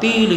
3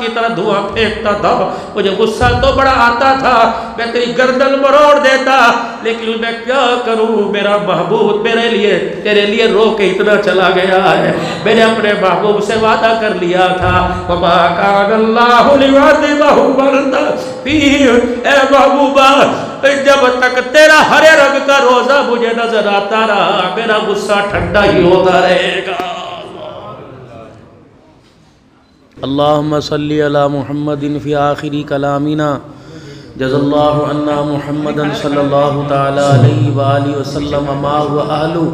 کی طرح دھواں پھینکتا تھا، مجھے غصہ تو بڑا آتا تھا، میں تیری گردن مروڑ دیتا، لیکن میں کیا کروں، میرا محبوب میرے لیے تیرے لیے رو کے اتنا چلا گیا ہے۔ میں نے اپنے محبوب سے وعدہ کر لیا تھا، وَمَا كَانَ اللَّهُ لِيُعَذِّبَهُمْ وَأَنْتَ فِيهِمْ، اے محبوبہ جب تک تیرا ہرے رنگ کا روزہ مجھے نظر آتا رہا، میرا غصہ ٹھنڈا ہی ہوتا رہے گا۔ اللہم صلی علی محمد فی آخری کلامنا، جز اللہ عنا محمد صلی اللہ تعالی علیہ وآلہ وسلم ما هو اہلہ۔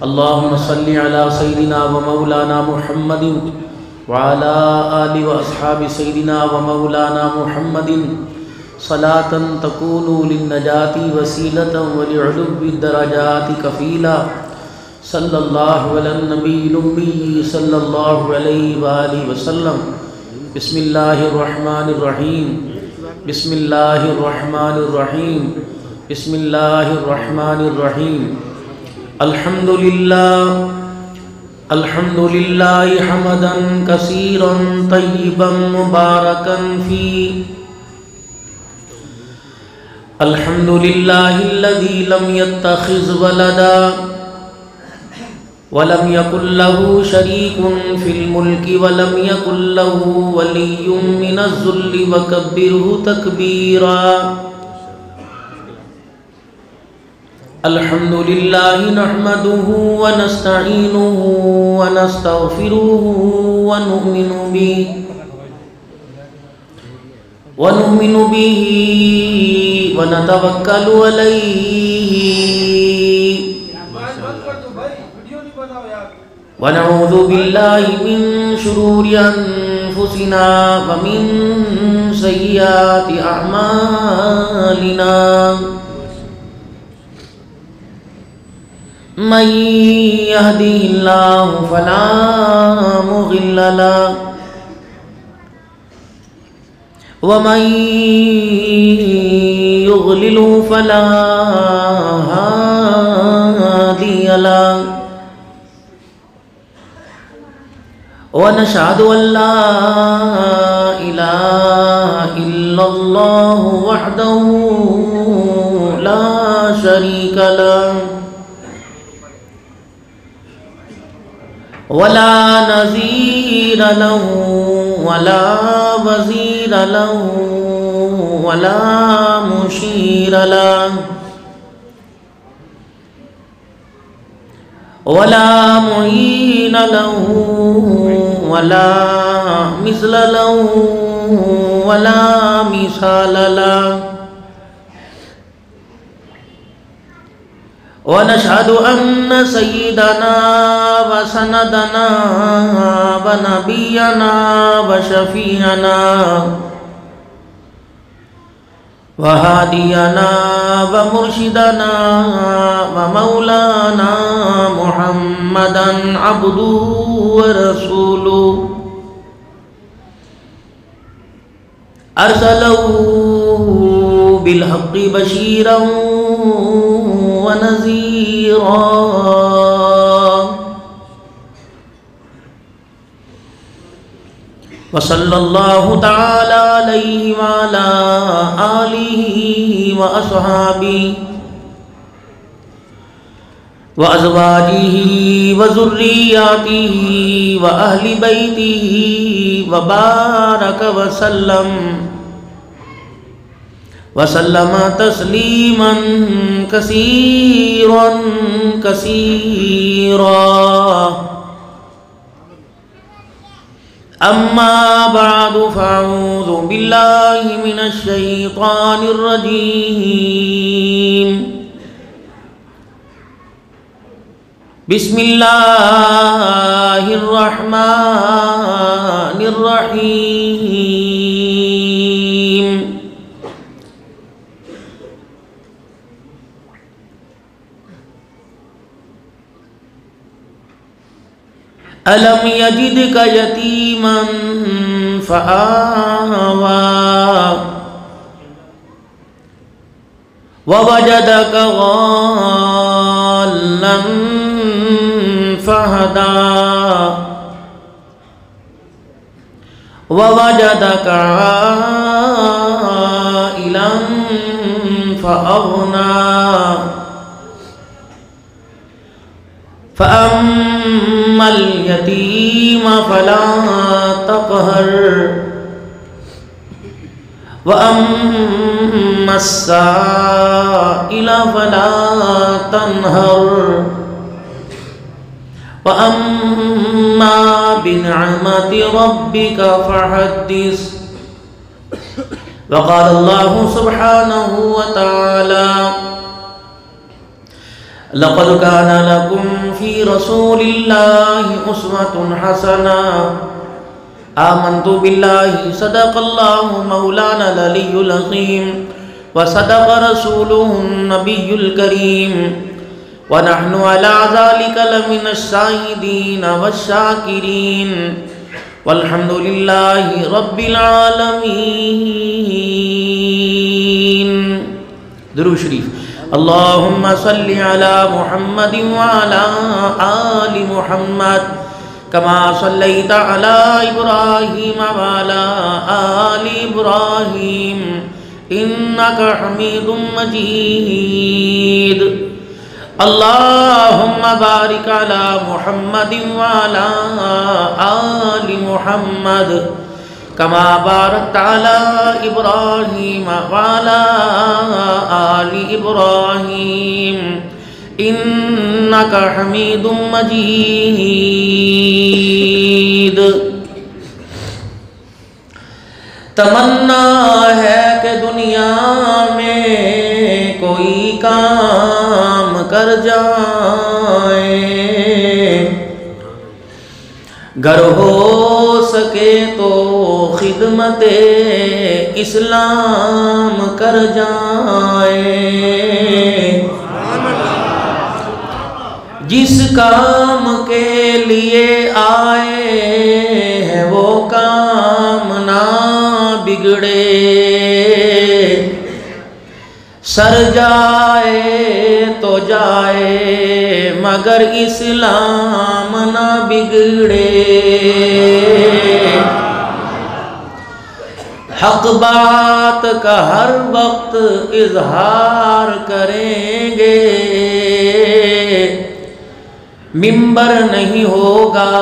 اللہم صلی علی سیدنا و مولانا محمد وعلی آل و اصحاب سیدنا و مولانا محمد صلاة تکون للنجات وسیلة ولعلو الدرجات کفیلا، صلی اللہ علی النبی الأمی صلی اللہ علیہ وآلہ وسلم۔ بسم اللہ الرحمن الرحیم، بسم اللہ الرحمن الرحیم، بسم اللہ الرحمن الرحیم۔ الحمدللہ حمدا کثیرا طیبا مبارکا فیہ، الحمدللہ الذی لم يتخذ ولدا ولم يكن له شريك في الملك ولم يكن له ولي من الذل وكبره تكبيرا۔ الحمد لله نحمده ونستعينه ونستغفره ونؤمن به ونتوكل عليه ونعوذ بالله من شرور أنفسنا ومن سيئات أعمالنا، من يهده الله فلا مضل له ومن يضلل فلا هادي له، ونشهد أن لا إله إلا الله وحده لا شريك له ولا نظير له ولا وزير له ولا مشير له ولا معين له ولا مثل له ولا مثال له، ونشهد أن سيدنا وسندنا ونبينا وشفيعنا وهادينا ومرشدنا ومولانا محمدا عبده ورسوله، أرسله بالحق بشيرا ونذيرا، وصلى الله تعالى عليه وعلى آله وأصحابه وأزواجه وذرياته وأهل بيته وبارك وسلم تسليما كثيرا كثيرا۔ أما بعد، فأعوذ بالله من الشيطان الرجيم، بسم الله الرحمن الرحيم۔ ألم يجدك يتيما فآوى ووجدك ضالا فهدى وَوَجَدَكَ عَائِلًا فَأَغْنَى فَأَمَّا الْيَتِيمَ فَلَا تَقْهَرْ وَأَمَّا السَّائِلَ فَلَا تَنْهَرْ وَأَمَّا بِنِعْمَةِ رَبِّكَ فَحَدِّثْ وقال اللہ سبحانہ وتعالی لَقَدْ كَانَ لَكُمْ فِي رَسُولِ اللَّهِ أُسْوَةٌ حَسَنَةٌ آمنت باللہ صدق اللہ مولانا العلی العظیم وصدق رسولہ النبی الکریم ونحن على ذلك لمن الشاہدین والشاکرین والحمد للہ رب العالمین۔ درود شریف۔ اللہم صلی علی محمد وعلی آل محمد كما صليت على إبراهيم وعلى آل إبراهيم إنك حميد مجيد۔ اللهم بارك على محمد وعلى آل محمد كما باركت على إبراهيم وعلى آل إبراهيم إنك حميد مجيد۔ تمنا ہے کہ دنیا میں کوئی کام کر جائیں، گر ہو سکے تو خدمت اسلام کر جائیں۔ جس کام کے لیے آئے ہیں وہ کام نہ بگڑے، سر جائے تو جائے مگر اسلام نہ بگڑے۔ حق بات کا ہر وقت اظہار کریں گے، ممبر نہیں ہوگا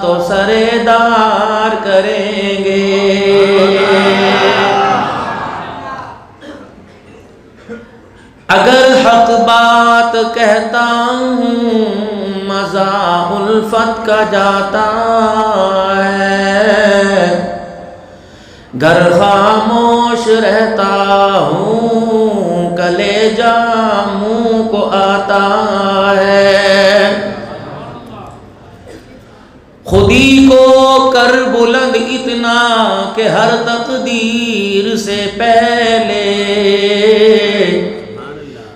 تو سردار کریں گے۔ اگر حق بات کہتا ہوں مزہ الفت کا جاتا ہے، گر خاموش رہتا ہوں کلیجہ منہ کو آتا ہے۔ خودی کو کر بلند اتنا کہ ہر تقدیر سے پہلے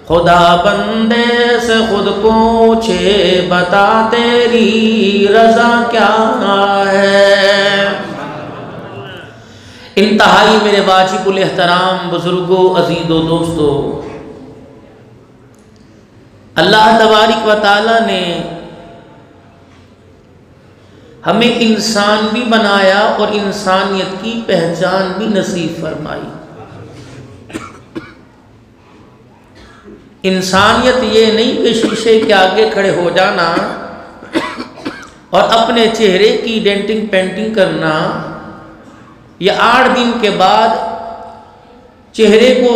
خدا بندے سے خود پوچھے بتا تیری رضا کیا ہے۔ انتہائی میرے واجب الاحترام بزرگوں، عزیزوں، دوستوں، اللہ تبارک و تعالی نے ہمیں انسان بھی بنایا اور انسانیت کی پہچان بھی نصیب فرمائی۔ انسانیت یہ نہیں کہ شیشے کے آگے کھڑے ہو جانا اور اپنے چہرے کی ڈینٹنگ پینٹنگ کرنا، یا 8 دن کے بعد چہرے کو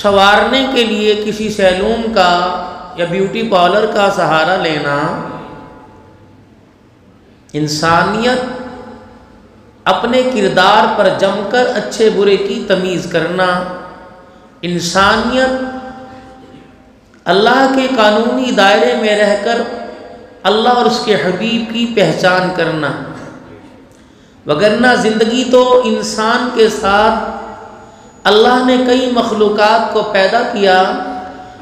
سنوارنے کے لیے کسی سیلون کا یا بیوٹی پارلر کا سہارا لینا۔ انسانیت اپنے کردار پر جم کر اچھے برے کی تمیز کرنا، انسانیت اللہ کے قانونی دائرے میں رہ کر اللہ اور اس کے حبیب کی پہچان کرنا۔ وگرنہ زندگی تو انسان کے ساتھ اللہ نے کئی مخلوقات کو پیدا کیا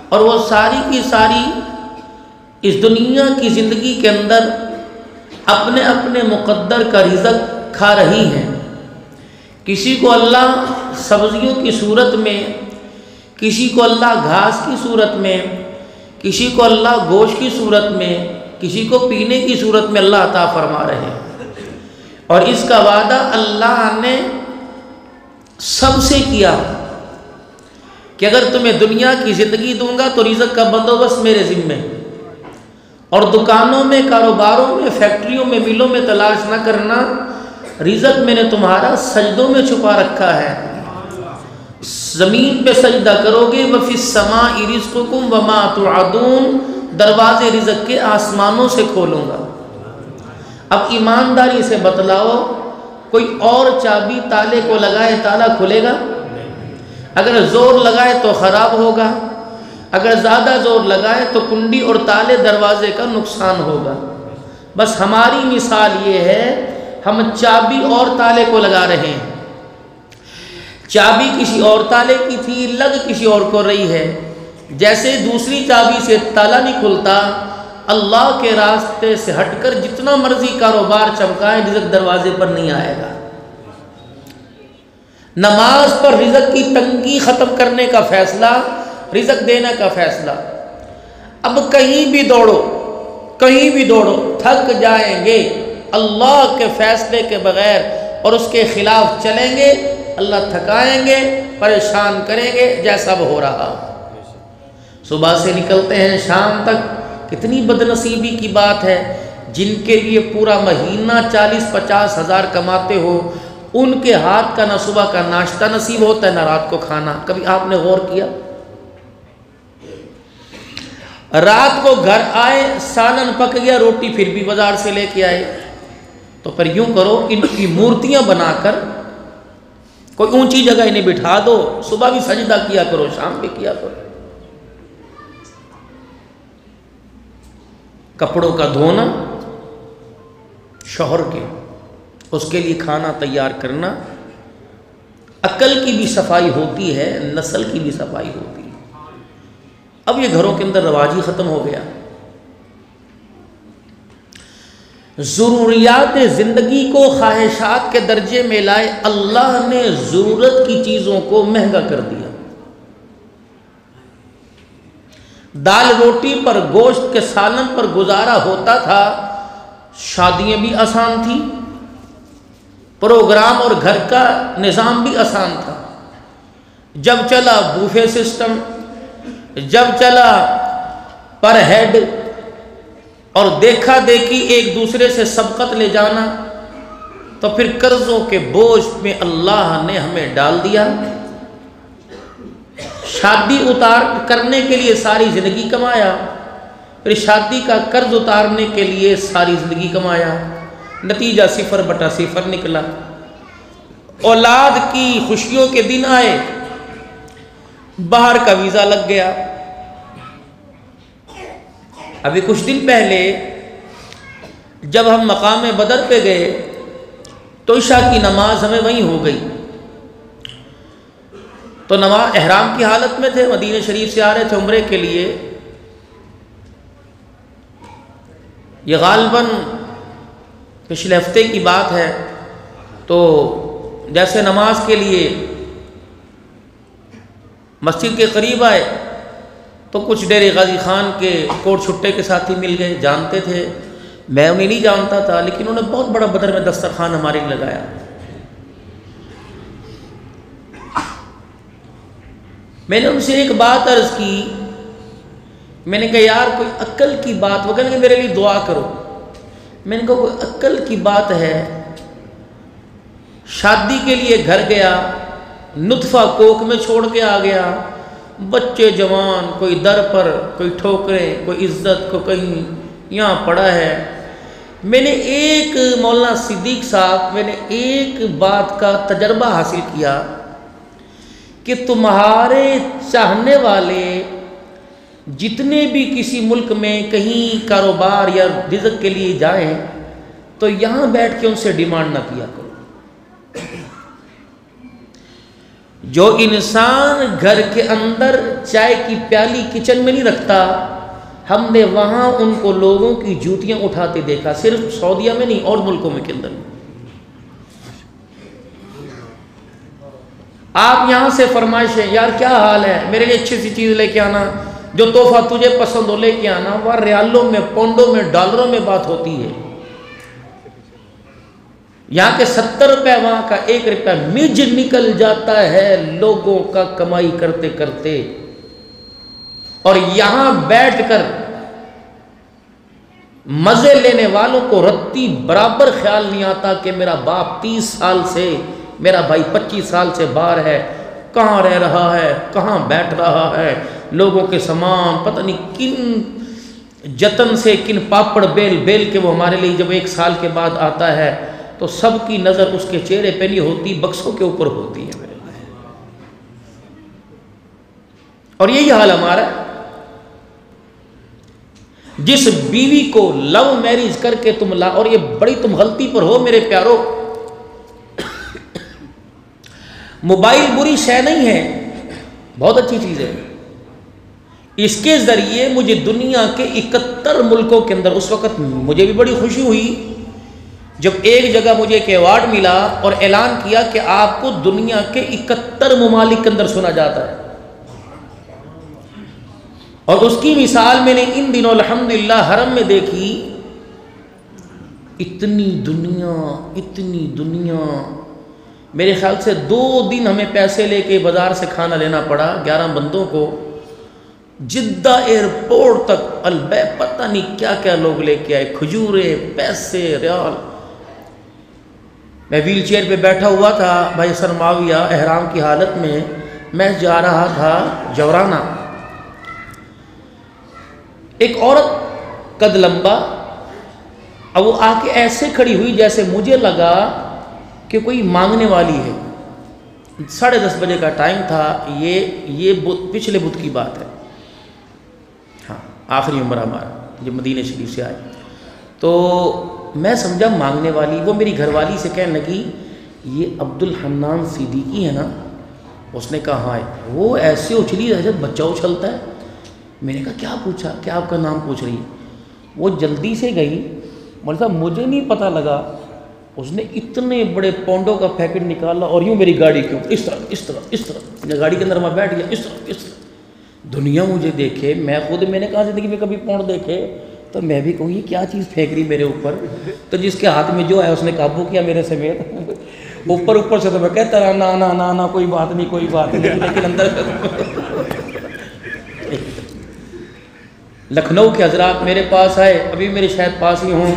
اور وہ ساری کی ساری اس دنیا کی زندگی کے اندر اپنے اپنے مقدر کا رزق کھا رہی ہیں۔ کسی کو اللہ سبزیوں کی صورت میں، کسی کو اللہ گھاس کی صورت میں، کسی کو اللہ گوشت کی صورت میں، کسی کو پینے کی صورت میں اللہ عطا فرما رہے ہیں۔ اور اس کا وعدہ اللہ نے سب سے کیا کہ اگر تمہیں دنیا کی زندگی دوں گا تو رزق کا بندوبست میرے ذمے، اور دکانوں میں، کاروباروں میں، فیکٹریوں میں، ملوں میں تلاش نہ کرنا، رزق میں نے تمہارا سجدوں میں چھپا رکھا ہے۔ زمین پہ سجدہ کرو گے، وَفِي السَّمَاءِ رِزْقُكُمْ وَمَا تُوعَدُونَ، دروازے رزق کے آسمانوں سے کھولوں گا۔ اب ایمانداری سے بتلاؤ، کوئی اور چابی تالے کو لگائے تالا کھلے گا؟ اگر زور لگائے تو خراب ہوگا، اگر زیادہ زور لگائے تو کنڈی اور تالے دروازے کا نقصان ہوگا۔ بس ہماری مثال یہ ہے، ہم چابی اور تالے کو لگا رہے ہیں۔ چابی کسی اور تالے کی تھی، لگ کسی اور کو رہی ہے۔ جیسے دوسری چابی سے تالا نہیں کھلتا، اللہ کے راستے سے ہٹ کر جتنا مرضی کاروبار چمکائے، رزق دروازے پر نہیں آئے گا۔ نماز پر رزق کی تنگی ختم کرنے کا فیصلہ، رزق دینے کا فیصلہ۔ اب کہیں بھی دوڑو، کہیں بھی دوڑو، تھک جائیں گے، اللہ کے فیصلے کے بغیر اور اس کے خلاف چلیں گے، اللہ تھکائیں گے، پریشان کریں گے، جیسا اب ہو رہا۔ صبح سے نکلتے ہیں شام تک، کتنی بدنصیبی کی بات ہے۔ جن کے لیے پورا مہینہ 40-50 ہزار کماتے ہو، ان کے ہاتھ کا نہ صبح کا ناشتہ نصیب ہوتا ہے نہ رات کو کھانا۔ کبھی آپ نے غور کیا؟ رات کو گھر آئے، سالن پک گیا، روٹی پھر بھی بازار سے لے کے آئے۔ تو پھر یوں کرو، ان کی مورتیاں بنا کر کوئی اونچی جگہ انہیں بٹھا دو، صبح بھی سجدہ کیا کرو، شام بھی کیا کرو۔ کپڑوں کا دھونا شوہر کے، اس کے لیے کھانا تیار کرنا، عقل کی بھی صفائی ہوتی ہے، نسل کی بھی صفائی ہوتی ہے۔ اب یہ گھروں کے اندر رواج ہی ختم ہو گیا۔ ضروریات زندگی کو خواہشات کے درجے میں لائے، اللہ نے ضرورت کی چیزوں کو مہنگا کر دیا۔ دال روٹی پر، گوشت کے سالن پر گزارا ہوتا تھا، شادیاں بھی آسان تھیں، پروگرام اور گھر کا نظام بھی آسان تھا۔ جب چلا بوفے سسٹم، جب چلا پر ہیڈ اور دیکھا دیکھی ایک دوسرے سے سبقت لے جانا، تو پھر قرضوں کے بوجھ میں اللہ نے ہمیں ڈال دیا۔ شادی کرنے کے لیے ساری زندگی کمایا، پھر شادی کا قرض اتارنے کے لیے ساری زندگی کمایا، نتیجہ 0/0 نکلا۔ اولاد کی خوشیوں کے دن آئے، باہر کا ویزا لگ گیا۔ ابھی کچھ دن پہلے جب ہم مقام بدر پہ گئے تو عشاء کی نماز ہمیں وہیں ہو گئی۔ تو نماز احرام کی حالت میں تھے، مدینہ شریف سے آ رہے تھے عمرے کے لیے۔ یہ غالباً پچھلے ہفتے کی بات ہے۔ تو جیسے نماز کے لیے مسجد کے قریب آئے تو کچھ ڈیرے غازی خان کے کوٹ چھٹے کے ساتھی مل گئے، جانتے تھے، میں انہیں نہیں جانتا تھا، لیکن انہوں نے بہت بڑا بدر میں دسترخوان ہمارے لیے لگایا۔ میں نے ان سے ایک بات عرض کی، میں نے کہا یار کوئی عقل کی بات، وہ کہنے کہ میرے لیے دعا کرو۔ میں نے کہا کوئی عقل کی بات ہے، شادی کے لیے گھر گیا، نطفہ کوک میں چھوڑ کے آ گیا، بچے جوان، کوئی در پر، کوئی ٹھوکریں، کوئی عزت کو کہیں یہاں پڑا ہے۔ میں نے ایک مولانا صدیق صاحب، میں نے ایک بات کا تجربہ حاصل کیا کہ تمہارے چاہنے والے جتنے بھی کسی ملک میں کہیں کاروبار یا رزق کے لیے جائیں تو یہاں بیٹھ کے ان سے ڈیمانڈ نہ کیا کرو۔ جو انسان گھر کے اندر چائے کی پیالی کچن میں نہیں رکھتا، ہم نے وہاں ان کو لوگوں کی جوتیاں اٹھاتے دیکھا، صرف سعودیہ میں نہیں اور ملکوں میں کے اندر۔ آپ یہاں سے فرمائشیں، یار کیا حال ہے، میرے لیے اچھی سی چیز لے کے آنا، جو تحفہ تجھے پسند ہو لے کے آنا۔ وہ ریالوں میں، پونڈوں میں، ڈالروں میں بات ہوتی ہے۔ یہاں کے 70 روپے وہاں کا 1 روپیہ مج نکل جاتا ہے لوگوں کا کمائی کرتے کرتے، اور یہاں بیٹھ کر مزے لینے والوں کو رتی برابر خیال نہیں آتا کہ میرا باپ 30 سال سے، میرا بھائی 25 سال سے باہر ہے، کہاں رہ رہا ہے، کہاں بیٹھ رہا ہے، لوگوں کے سامان پتہ نہیں کن جتن سے، کن پاپڑ بیل بیل کے وہ ہمارے لیے جب 1 سال کے بعد آتا ہے تو سب کی نظر اس کے چہرے پہ نہیں ہوتی، بکسوں کے اوپر ہوتی ہے میرے لیے۔ اور یہی حال ہمارا ہے۔ جس بیوی کو لو میرج کر کے تم لا، اور یہ بڑی تم غلطی پر ہو میرے پیارو، موبائل بری شے نہیں ہے، بہت اچھی چیز ہے۔ اس کے ذریعے مجھے دنیا کے 71 ملکوں کے اندر، اس وقت مجھے بھی بڑی خوشی ہوئی جب ایک جگہ مجھے ایک ایوارڈ ملا اور اعلان کیا کہ آپ کو دنیا کے 71 ممالک کے اندر سنا جاتا ہے، اور اس کی مثال میں نے ان دنوں الحمدللہ حرم میں دیکھی۔ اتنی دنیا، میرے خیال سے 2 دن ہمیں پیسے لے کے بازار سے کھانا لینا پڑا 11 بندوں کو، جدہ ایئرپورٹ تک البے پتہ نہیں کیا کیا لوگ لے کے آئے، کھجورے، پیسے، ریال۔ میں ویل چیئر پہ بیٹھا ہوا تھا بھائی سر معاویہ احرام کی حالت میں جا رہا تھا جورانہ، ایک عورت قد لمبا، اب وہ آ کے ایسے کھڑی ہوئی جیسے مجھے لگا کہ کوئی مانگنے والی ہے۔ 10:30 بجے کا ٹائم تھا، یہ پچھلے بدھ کی بات ہے، ہاں آخری عمر ہمارا جب مدینہ شریف سے آئے، تو میں سمجھا مانگنے والی۔ وہ میری گھر والی سے کہنے لگی یہ عبد الحنان صدیقی ہے نا؟ اس نے کہا ہاں۔ وہ ایسے اچھلی جیسے بچہ اچھلتا ہے۔ میں نے کہا کیا پوچھا، کیا آپ کا نام پوچھ رہی ہے؟ وہ جلدی سے گئی، مولوی صاحب مجھے نہیں پتہ لگا، اس نے اتنے بڑے پونڈوں کا پیکٹ نکالا اور یوں میری گاڑی کے اوپر اس طرح گاڑی کے اندر میں بیٹھ گیا، اس طرح دنیا مجھے دیکھے، میں نے کہا زندگی میں کبھی پونڈ دیکھے تو میں بھی کہوں یہ کیا چیز پھینک رہی میرے اوپر، تو جس کے ہاتھ میں جو ہے اس نے قابو کیا میرے سمیت، اوپر سے تو میں کہتا رہا نا کوئی بات نہیں، لیکن اندر لکھنؤ کے حضرات میرے پاس آئے، ابھی میرے شاید پاس ہی ہوں،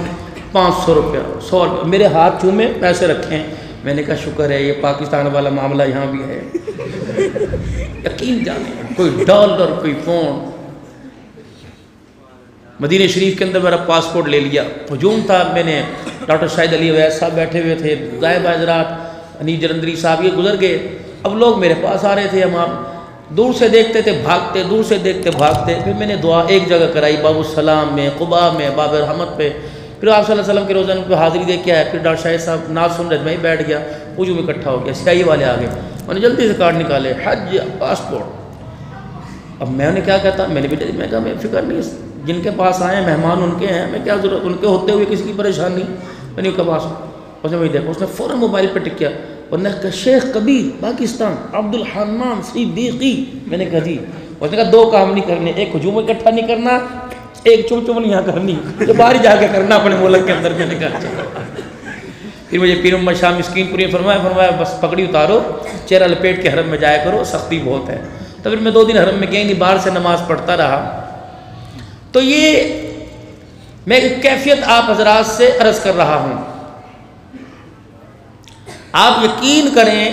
500 روپیہ 100 روپیہ میرے ہاتھ چومے، پیسے رکھیں۔ میں نے کہا شکر ہے یہ پاکستان والا معاملہ یہاں بھی ہے، یقین جانے کوئی ڈالر کوئی پاؤنڈ۔ مدینہ شریف کے اندر میرا پاسپورٹ لے لیا، ہجوم تھا، میں نے ڈاکٹر شاہد علی اویس صاحب بیٹھے ہوئے تھے، غائب حضرات انیس جلندری صاحب، یہ گزر گئے، اب لوگ میرے پاس آ رہے تھے، ہم آپ دور سے دیکھتے تھے بھاگتے، دور سے دیکھتے بھاگتے۔ پھر میں نے دعا ایک جگہ کرائی، باب السلام میں، قباء میں، باب رحمت پہ، پھر آپ صلی اللہ علیہ وسلم کے روزانہ پہ حاضری دے کے آیا، پھر ڈاکٹر شاہد صاحب ناز سن رہے تھے، میں بیٹھ گیا، ہجوم اکٹھا ہو گیا، سیاہی والے آ گئے، میں نے جلدی سے کارڈ نکالے، حج پاسپورٹ۔ اب میں نے کیا کہتا، میں نے بھی میں کہا میں فکر نہیں، جن کے پاس آئے ہیں مہمان ان کے ہیں، میں کیا ضرورت ان کے ہوتے ہوئے کسی کی پریشانی، میں نے کہا پاس، اس نے وہی دیکھا، اس نے فوراً موبائل پہ ٹک کیا، اور نے کہا شیخ کبیر پاکستان عبد الحنان صدیقی، میں نے کہا جی۔ اس نے کہا 2 کام نہیں کرنے، ایک ہجوم اکٹھا نہیں کرنا، ایک چم نہیں یہاں کرنی، جو باہر جا کے کرنا اپنے ملک کے اندر۔ میں نے کہا پھر مجھے پیر محمد شاہ مسکین پوری فرمایا بس پگڑی اتارو، چہرہ لپیٹ کے حرم میں جایا کرو، سختی بہت ہے۔ تو پھر میں 2 دن حرم میں گیا نہیں، باہر سے نماز پڑھتا رہا۔ تو یہ میں ایک کیفیت آپ حضرات سے عرض کر رہا ہوں، آپ یقین کریں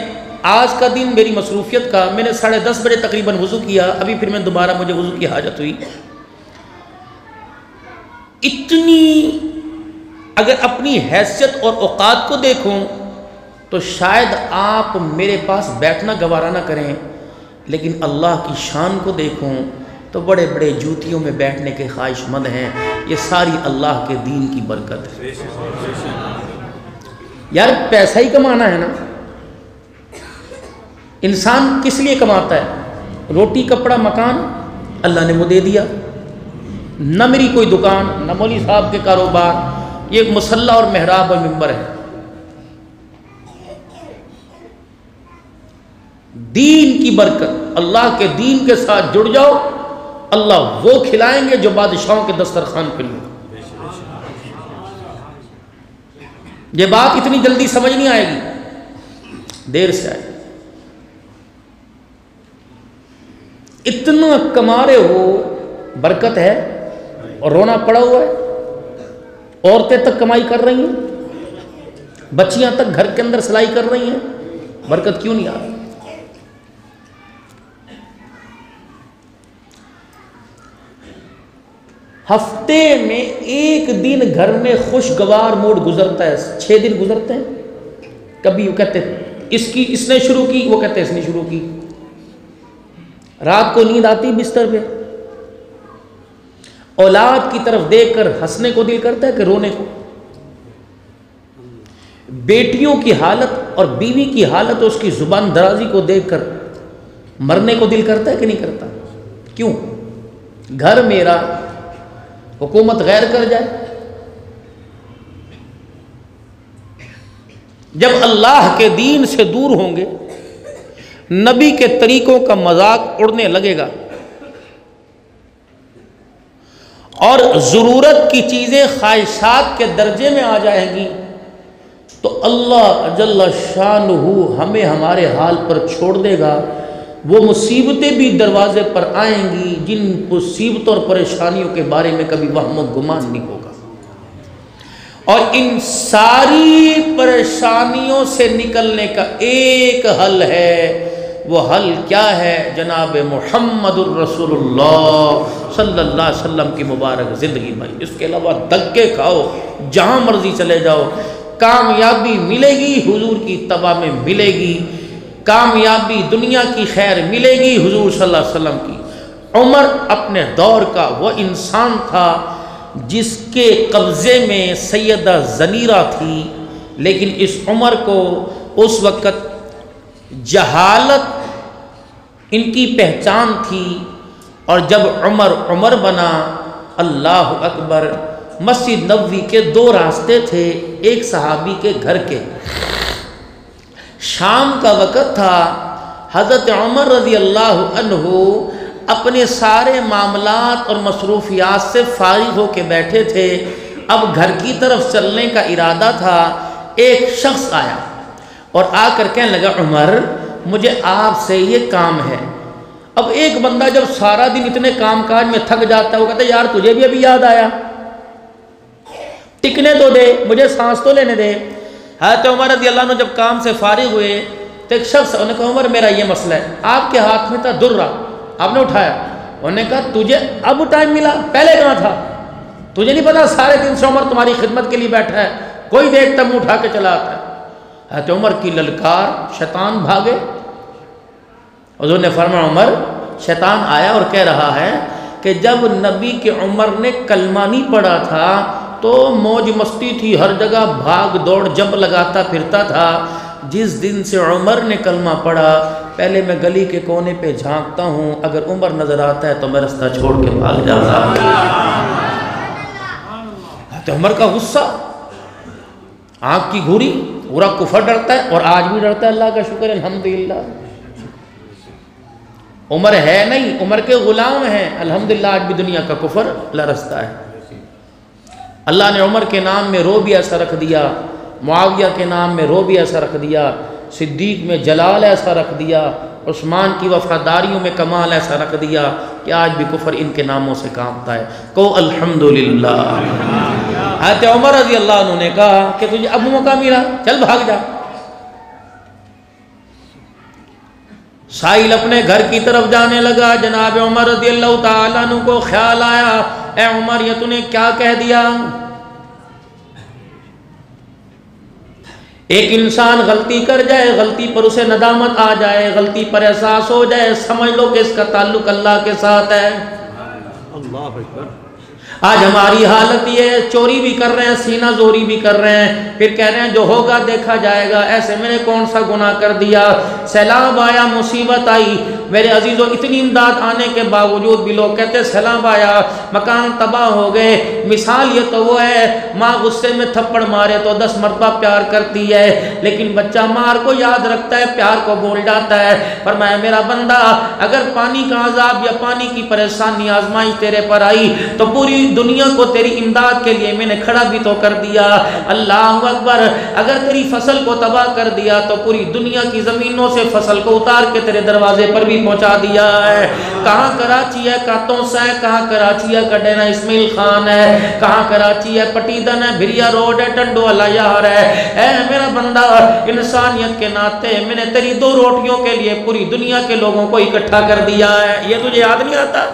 آج کا دن میری مصروفیت کا، میں نے 10:30 بجے تقریباً وضو کیا، ابھی پھر میں دوبارہ مجھے وضو کی حاجت ہوئی۔ اتنی اگر اپنی حیثیت اور اوقات کو دیکھوں تو شاید آپ میرے پاس بیٹھنا گوارا نہ کریں، لیکن اللہ کی شان کو دیکھوں تو بڑے بڑے جوتیوں میں بیٹھنے کے خواہش مند ہیں۔ یہ ساری اللہ کے دین کی برکت ہے۔ یار پیسہ ہی کمانا ہے نا، انسان کس لیے کماتا ہے؟ روٹی کپڑا مکان اللہ نے وہ دے دیا، نہ میری کوئی دکان، نہ مولوی صاحب کے کاروبار، یہ ایک مصلی اور محراب اور ممبر ہے۔ دین کی برکت، اللہ کے دین کے ساتھ جڑ جاؤ، اللہ وہ کھلائیں گے جو بادشاہوں کے دسترخوان پہ لوں۔ یہ بات اتنی جلدی سمجھ نہیں آئے گی، دیر سے آئے گی۔ اتنا کما رہے ہو، برکت ہے، اور رونا پڑا ہوا ہے۔ عورتیں تک کمائی کر رہی ہیں، بچیاں تک گھر کے اندر سلائی کر رہی ہیں، برکت کیوں نہیں آ رہی؟ ہفتے میں ایک دن گھر میں خوشگوار موڈ گزرتا ہے، 6 دن گزرتے ہیں۔ کبھی وہ کہتے ہیں اس نے شروع کی، وہ کہتے ہیں اس نے شروع کی۔ رات کو نیند آتی بستر پہ، اولاد کی طرف دیکھ کر ہنسنے کو دل کرتا ہے کہ رونے کو؟ بیٹیوں کی حالت اور بیوی کی حالت اور اس کی زبان درازی کو دیکھ کر مرنے کو دل کرتا ہے کہ نہیں کرتا؟ کیوں؟ گھر میرا، حکومت غیر کر جائے۔ جب اللہ کے دین سے دور ہوں گے، نبی کے طریقوں کا مذاق اڑنے لگے گا، اور ضرورت کی چیزیں خواہشات کے درجے میں آ جائیں گی، تو اللہ جل شانہ ہمیں ہمارے حال پر چھوڑ دے گا۔ وہ مصیبتیں بھی دروازے پر آئیں گی جن مصیبتوں اور پریشانیوں کے بارے میں کبھی وہم و گمان نہیں ہوگا، اور ان ساری پریشانیوں سے نکلنے کا ایک حل ہے۔ وہ حل کیا ہے؟ جناب محمد الرسول اللہ صلی اللہ علیہ وسلم کی مبارک زندگی بھائی۔ اس کے علاوہ دھکے کھاؤ، جہاں مرضی چلے جاؤ، کامیابی ملے گی حضور کی اتباع میں ملے گی، کامیابی دنیا کی خیر ملے گی حضور صلی اللہ علیہ وسلم کی۔ عمر اپنے دور کا وہ انسان تھا جس کے قبضے میں سیدہ زنیرہ تھی، لیکن اس عمر کو اس وقت جہالت ان کی پہچان تھی، اور جب عمر بنا، اللہ اکبر، مسجد نبوی کے 2 راستے تھے ایک صحابی کے گھر کے۔ شام کا وقت تھا، حضرت عمر رضی اللہ عنہ اپنے سارے معاملات اور مصروفیات سے فارغ ہو کے بیٹھے تھے۔ اب گھر کی طرف چلنے کا ارادہ تھا، ایک شخص آیا اور آ کر کہنے لگا عمر مجھے آپ سے یہ کام ہے۔ اب ایک بندہ جب سارا دن اتنے کام کاج میں تھک جاتا ہے، وہ کہتا ہے یار تجھے بھی ابھی یاد آیا، ٹکنے تو دے، مجھے سانس تو لینے دے۔ حضرت عمر رضی اللہ عنہ جب کام سے فارغ ہوئے تو ایک شخص، انہوں نے کہا عمر میرا یہ مسئلہ ہے، آپ کے ہاتھ میں تھا درہ، آپ نے اٹھایا۔ انہوں نے کہا تجھے اب ٹائم ملا، پہلے کہاں تھا؟ تجھے نہیں پتا سارے دن سے عمر تمہاری خدمت کے لیے بیٹھا ہے، کوئی دیکھتا منہ اٹھا کے چلا آتا ہے۔ حضرت عمر کی للکار، شیطان بھاگے۔ حضور نے فرمایا عمر شیطان آیا اور کہہ رہا ہے کہ جب نبی کے عمر نے کلمہ نہیں پڑھا تھا تو موج مستی تھی، ہر جگہ بھاگ دوڑ جب لگاتا پھرتا تھا۔ جس دن سے عمر نے کلمہ پڑھا، پہلے میں گلی کے کونے پہ جھانکتا ہوں، اگر عمر نظر آتا ہے تو میں رستہ چھوڑ کے بھاگ جاتا ہوں۔ تو عمر کا غصہ، آنکھ کی گھوری، پورا کفر ڈرتا ہے، اور آج بھی ڈرتا ہے، اللہ کا شکر ہے الحمدللہ۔ عمر ہے نہیں، عمر کے غلام ہیں، الحمدللہ آج بھی دنیا کا کفر لرزتا ہے۔ اللہ نے عمر کے نام میں رو بھی ایسا رکھ دیا، معاویہ کے نام میں رو بھی ایسا رکھ دیا، صدیق میں جلال ایسا رکھ دیا، عثمان کی وفاداریوں میں کمال ایسا رکھ دیا کہ آج بھی کفر ان کے ناموں سے کانپتا ہے۔ کہو الحمدللہ۔ حضرت عمر رضی اللہ عنہ نے کہا کہ تجھے اب موقع ملا، چل بھاگ جا۔ سائل اپنے گھر کی طرف جانے لگا، جناب عمر رضی اللہ تعالیٰ عنہ کو خیال آیا، اے عمر یہ تو نے کیا کہہ دیا؟ ایک انسان غلطی کر جائے، غلطی پر اسے ندامت آ جائے، غلطی پر احساس ہو جائے، سمجھ لو کہ اس کا تعلق اللہ کے ساتھ ہے۔ اللہ اکبر۔ آج ہماری حالت یہ ہے، چوری بھی کر رہے ہیں، سینہ زوری بھی کر رہے ہیں، پھر کہہ رہے ہیں جو ہوگا دیکھا جائے گا، ایسے میں نے کون سا گناہ کر دیا؟ سیلاب آیا، مصیبت آئی، میرے عزیزوں اتنی امداد آنے کے باوجود بھی لوگ کہتے سیلاب آیا، مکان تباہ ہو گئے۔ مثال یہ تو وہ ہے ماں غصے میں تھپڑ مارے تو 10 مرتبہ پیار کرتی ہے، لیکن بچہ مار کو یاد رکھتا ہے، پیار کو بھول جاتا ہے۔ فرمایا میرا بندہ اگر پانی کا عذاب یا پانی کی پریشانی آزمائش تیرے پر آئی تو پوری دنیا کو تیری امداد کے لیے میں نے کھڑا بھی تو کر دیا۔ اللہ اکبر، اگر تیری فصل کو تباہ کر دیا تو پوری دنیا کی زمینوں سے فصل کو اتار کے تیرے دروازے پر بھی پہنچا دیا ہے۔ کہاں کراچی ہے، کہاں توسا ہے، کہاں کراچی ہے کڈینا اسماعیل خان ہے، کہاں کراچی ہے پٹیدن ہے، بھریا روڈ ہے، ٹنڈو والا یار ہے۔ اے میرا بندہ انسانیت کے ناطے میں نے تیری 2 روٹیوں کے لیے پوری دنیا کے لوگوں کو اکٹھا کر دیا ہے، یہ تجھے یاد نہیں آتا؟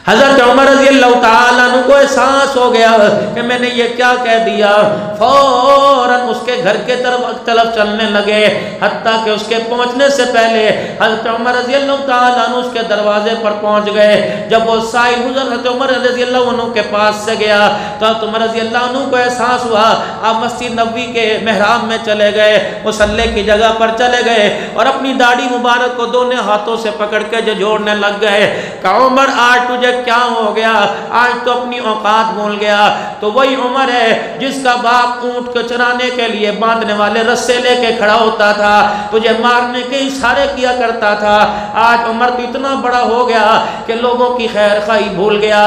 حضرت عمر رضی اللہ تعالیٰ عنہ کو احساس ہو گیا کہ میں نے یہ کیا کہہ دیا، فوراً اس کے گھر کے طرف چلنے لگے، حتیٰ کہ اس کے پہنچنے سے پہلے حضرت عمر رضی اللہ تعالیٰ عنہ اس کے دروازے پر پہنچ گئے۔ جب وہ سائل حضرت عمر رضی اللہ عنہ کے پاس سے گیا تو حضرت عمر رضی اللہ عنہ کو احساس ہوا، آپ مسجد نبوی کے محراب میں چلے گئے، مصلی کی جگہ پر چلے گئے اور اپنی داڑھی مبارک کو دونوں ہاتھوں سے پکڑ کے جھوڑنے لگ گئے کہ عمر آج تجھے کیا ہو گیا، آج تو اپنی اوقات بھول گیا۔ تو وہی عمر ہے جس کا باپ اونٹ کو چرانے کے لیے باندھنے والے رسے لے کے کھڑا ہوتا تھا، تجھے مارنے کے اشارے کیا کرتا تھا۔ آج عمر تو اتنا بڑا ہو گیا کہ لوگوں کی خیر خواہی بھول گیا۔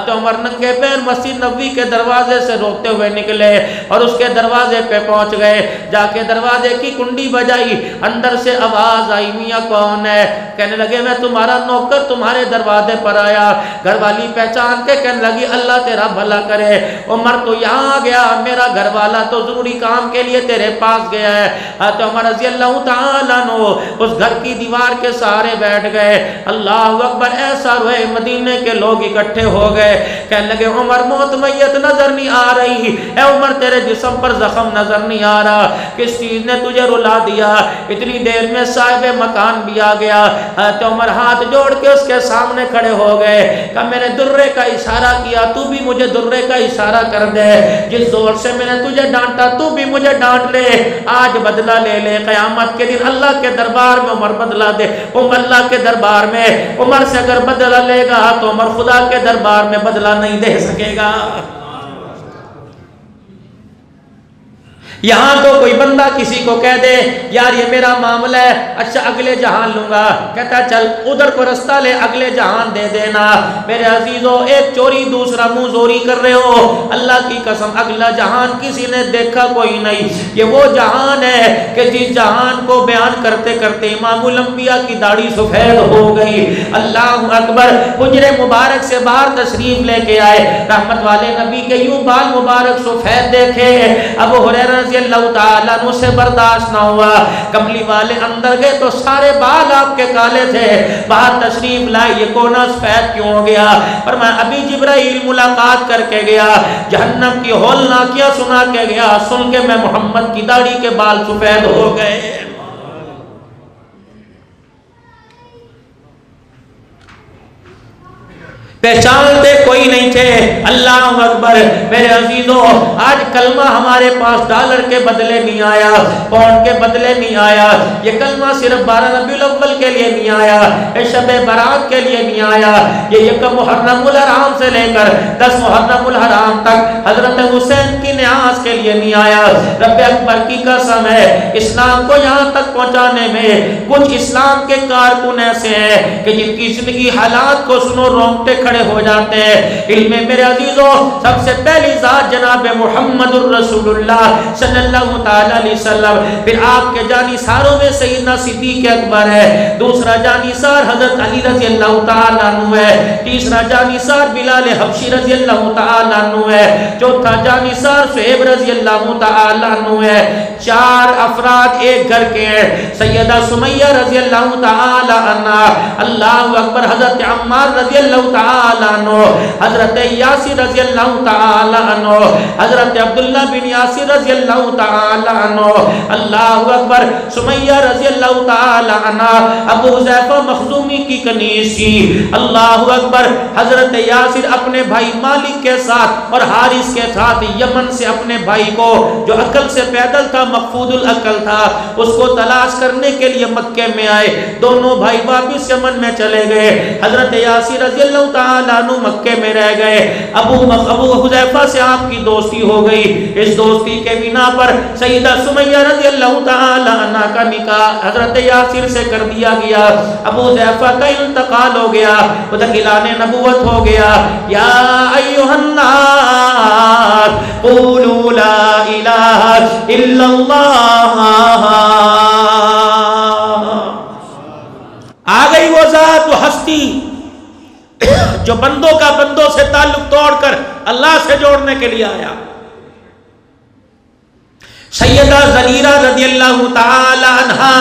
تو عمر ننگے پیر مسجد نبوی کے دروازے سے روکتے ہوئے نکلے اور اس کے دروازے پہ پہنچ گئے، جا کے دروازے کی کنڈی بجائی، اندر سے آواز آئی، میاں کون ہے؟ کہنے لگے میں تمہارا نوکر تمہارے دروازے پر آیا۔ گھر والی پہچان کے کہنے لگی اللہ تیرا بھلا کرے، عمر تو یہاں گیا، میرا گھر والا تو ضروری کام کے لیے تیرے پاس گیا ہے۔ حضرت عمر رضی اللہ تعالیٰ عنہ اس گھر کی دیوار کے سہارے بیٹھ گئے۔ اللہ اکبر، ایسا روئے مدینے کے لوگ اکٹھے ہو گئے، کہنے لگے عمر موت میت نظر نہیں آ رہی، اے عمر تیرے جسم پر زخم نظر نہیں آ رہا، کس چیز نے تجھے رلا دیا؟ اتنی دیر میں صاحب مکان بھی آ گیا۔ حضرت عمر ہاتھ جوڑ کے اس کے سامنے کھڑے ہو گئے کہ میں نے درے کا اشارہ کیا، تو بھی مجھے درے کا اشارہ کر دے، جس زور سے میں نے تجھے ڈانٹا تو بھی مجھے ڈانٹ لے، آج بدلہ لے لے، قیامت کے دن اللہ کے دربار میں عمر بدلہ دے، اللہ کے دربار میں عمر سے اگر بدلہ لے گا تو عمر خدا کے دربار میں بدلہ نہیں دے سکے گا۔ یہاں تو کوئی بندہ کسی کو کہہ دے یار یہ میرا معاملہ ہے، اچھا اگلے جہان لوں گا، کہتا ہے چل ادھر کو رستہ لے اگلے جہان دے دینا۔ میرے عزیزوں ایک چوری دوسرا منہ زوری کر رہے ہو، اللہ کی قسم اگلا جہان کسی نے دیکھا کوئی نہیں۔ یہ وہ جہان ہے کہ جس جہان کو بیان کرتے کرتے امام الانبیاء کی داڑھی سفید ہو گئی۔ اللہ اکبر، حجرے مبارک سے باہر تشریف لے کے آئے، رحمت والے نبی کے یوں بال مبارک سفید دیکھے، ابو ہریرہ رضی اللہ تعالیٰ عنہ سے برداشت نہ ہوا، کملی والے اندر گئے تو سارے بال آپ کے کالے تھے، باہر تشریف لائے یہ کونا سفید کیوں ہو گیا؟ فرمایا ابھی جبرائیل ملاقات کر کے گیا، جہنم کی ہولناکیاں سنا کے گیا، سن کے میں محمد کی داڑھی کے بال سفید ہو گئے۔ پہچانتے کوئی نہیں تھے۔ اللہ اکبر، میرے عزیزوں آج کلمہ ہمارے پاس ڈالر کے بدلے نہیں آیا، پاؤنڈ کے بدلے نہیں آیا، یہ کلمہ صرف 12 ربیع الاول کے لیے نہیں آیا، شب برات کے لیے نہیں آیا، یہ 1 محرم الحرام سے لے کر 10 محرم الحرام تک حضرت حسین کی نیاز کے لیے نہیں آیا۔ رب اکبر کی قسم ہے اسلام کو یہاں تک پہنچانے میں کچھ اسلام کے کارکن ایسے ہیں کہ جن کی زندگی حالات کو سنو رونگٹے کھڑے ہو جاتے ہیں۔ علم میرے عزیزوں سب سے پہلی ذات جناب محمد الرسول اللہ صلی اللہ تعالی علیہ وسلم، پھر آپ کے جانثاروں میں سیدنا صدیق اکبر ہے، دوسرا جانثار حضرت علی رضی اللہ تعالی عنہ ہے، تیسرا جانثار بلال حبشی رضی اللہ تعالی عنہ ہے، چوتھا جانثار صہیب رضی اللہ تعالی عنہ ہے۔ 4 افراد ایک گھر کے ہیں، سیدہ سمیہ رضی اللہ تعالی عنہ، اللہ اکبر، حضرت عمار رضی اللہ تعالی عنہ، حضرت یاسر رضی اللہ تعالی عنہ، حضرت عبداللہ بن یاسر رضی اللہ تعالی عنہ، اللہ اکبر، سمیہ رضی اللہ تعالی عنہ ابو حذیفہ مخزومی کی کنیز تھی، اللہ اکبر، حضرت یاسر اپنے بھائی مالک کے ساتھ اور حارث کے ساتھ یمن سے اپنے بھائی بھائی کو جو عقل سے پیدل تھا، مقفود العقل تھا، اس کو تلاش کرنے کے لیے مکے میں آئے۔ دونوں بھائی واپس یمن میں چلے گئے۔ حضرت یاسر رضی اللہ تعالیٰ عنہ مکے میں رہ گئے۔ ابو حذیفہ سے آپ کی دوستی ہو گئی۔ اس دوستی کے بنا پر سیدہ سمیہ رضی اللہ تعالیٰ عنہ کا نکاح حضرت یاسر سے کر دیا گیا۔ ابو حذیفہ کا انتقال ہو گیا، ادھر اعلان نبوت ہو گیا۔ یا ایھا الناس قولوا لا الہ الا اللہ۔ آ گئی وہ ذات، وہ ہستی جو بندوں کا بندوں سے تعلق توڑ کر اللہ سے جوڑنے کے لیے آیا۔ سیدہ زنیرہ رضی اللہ تعالی عنہا،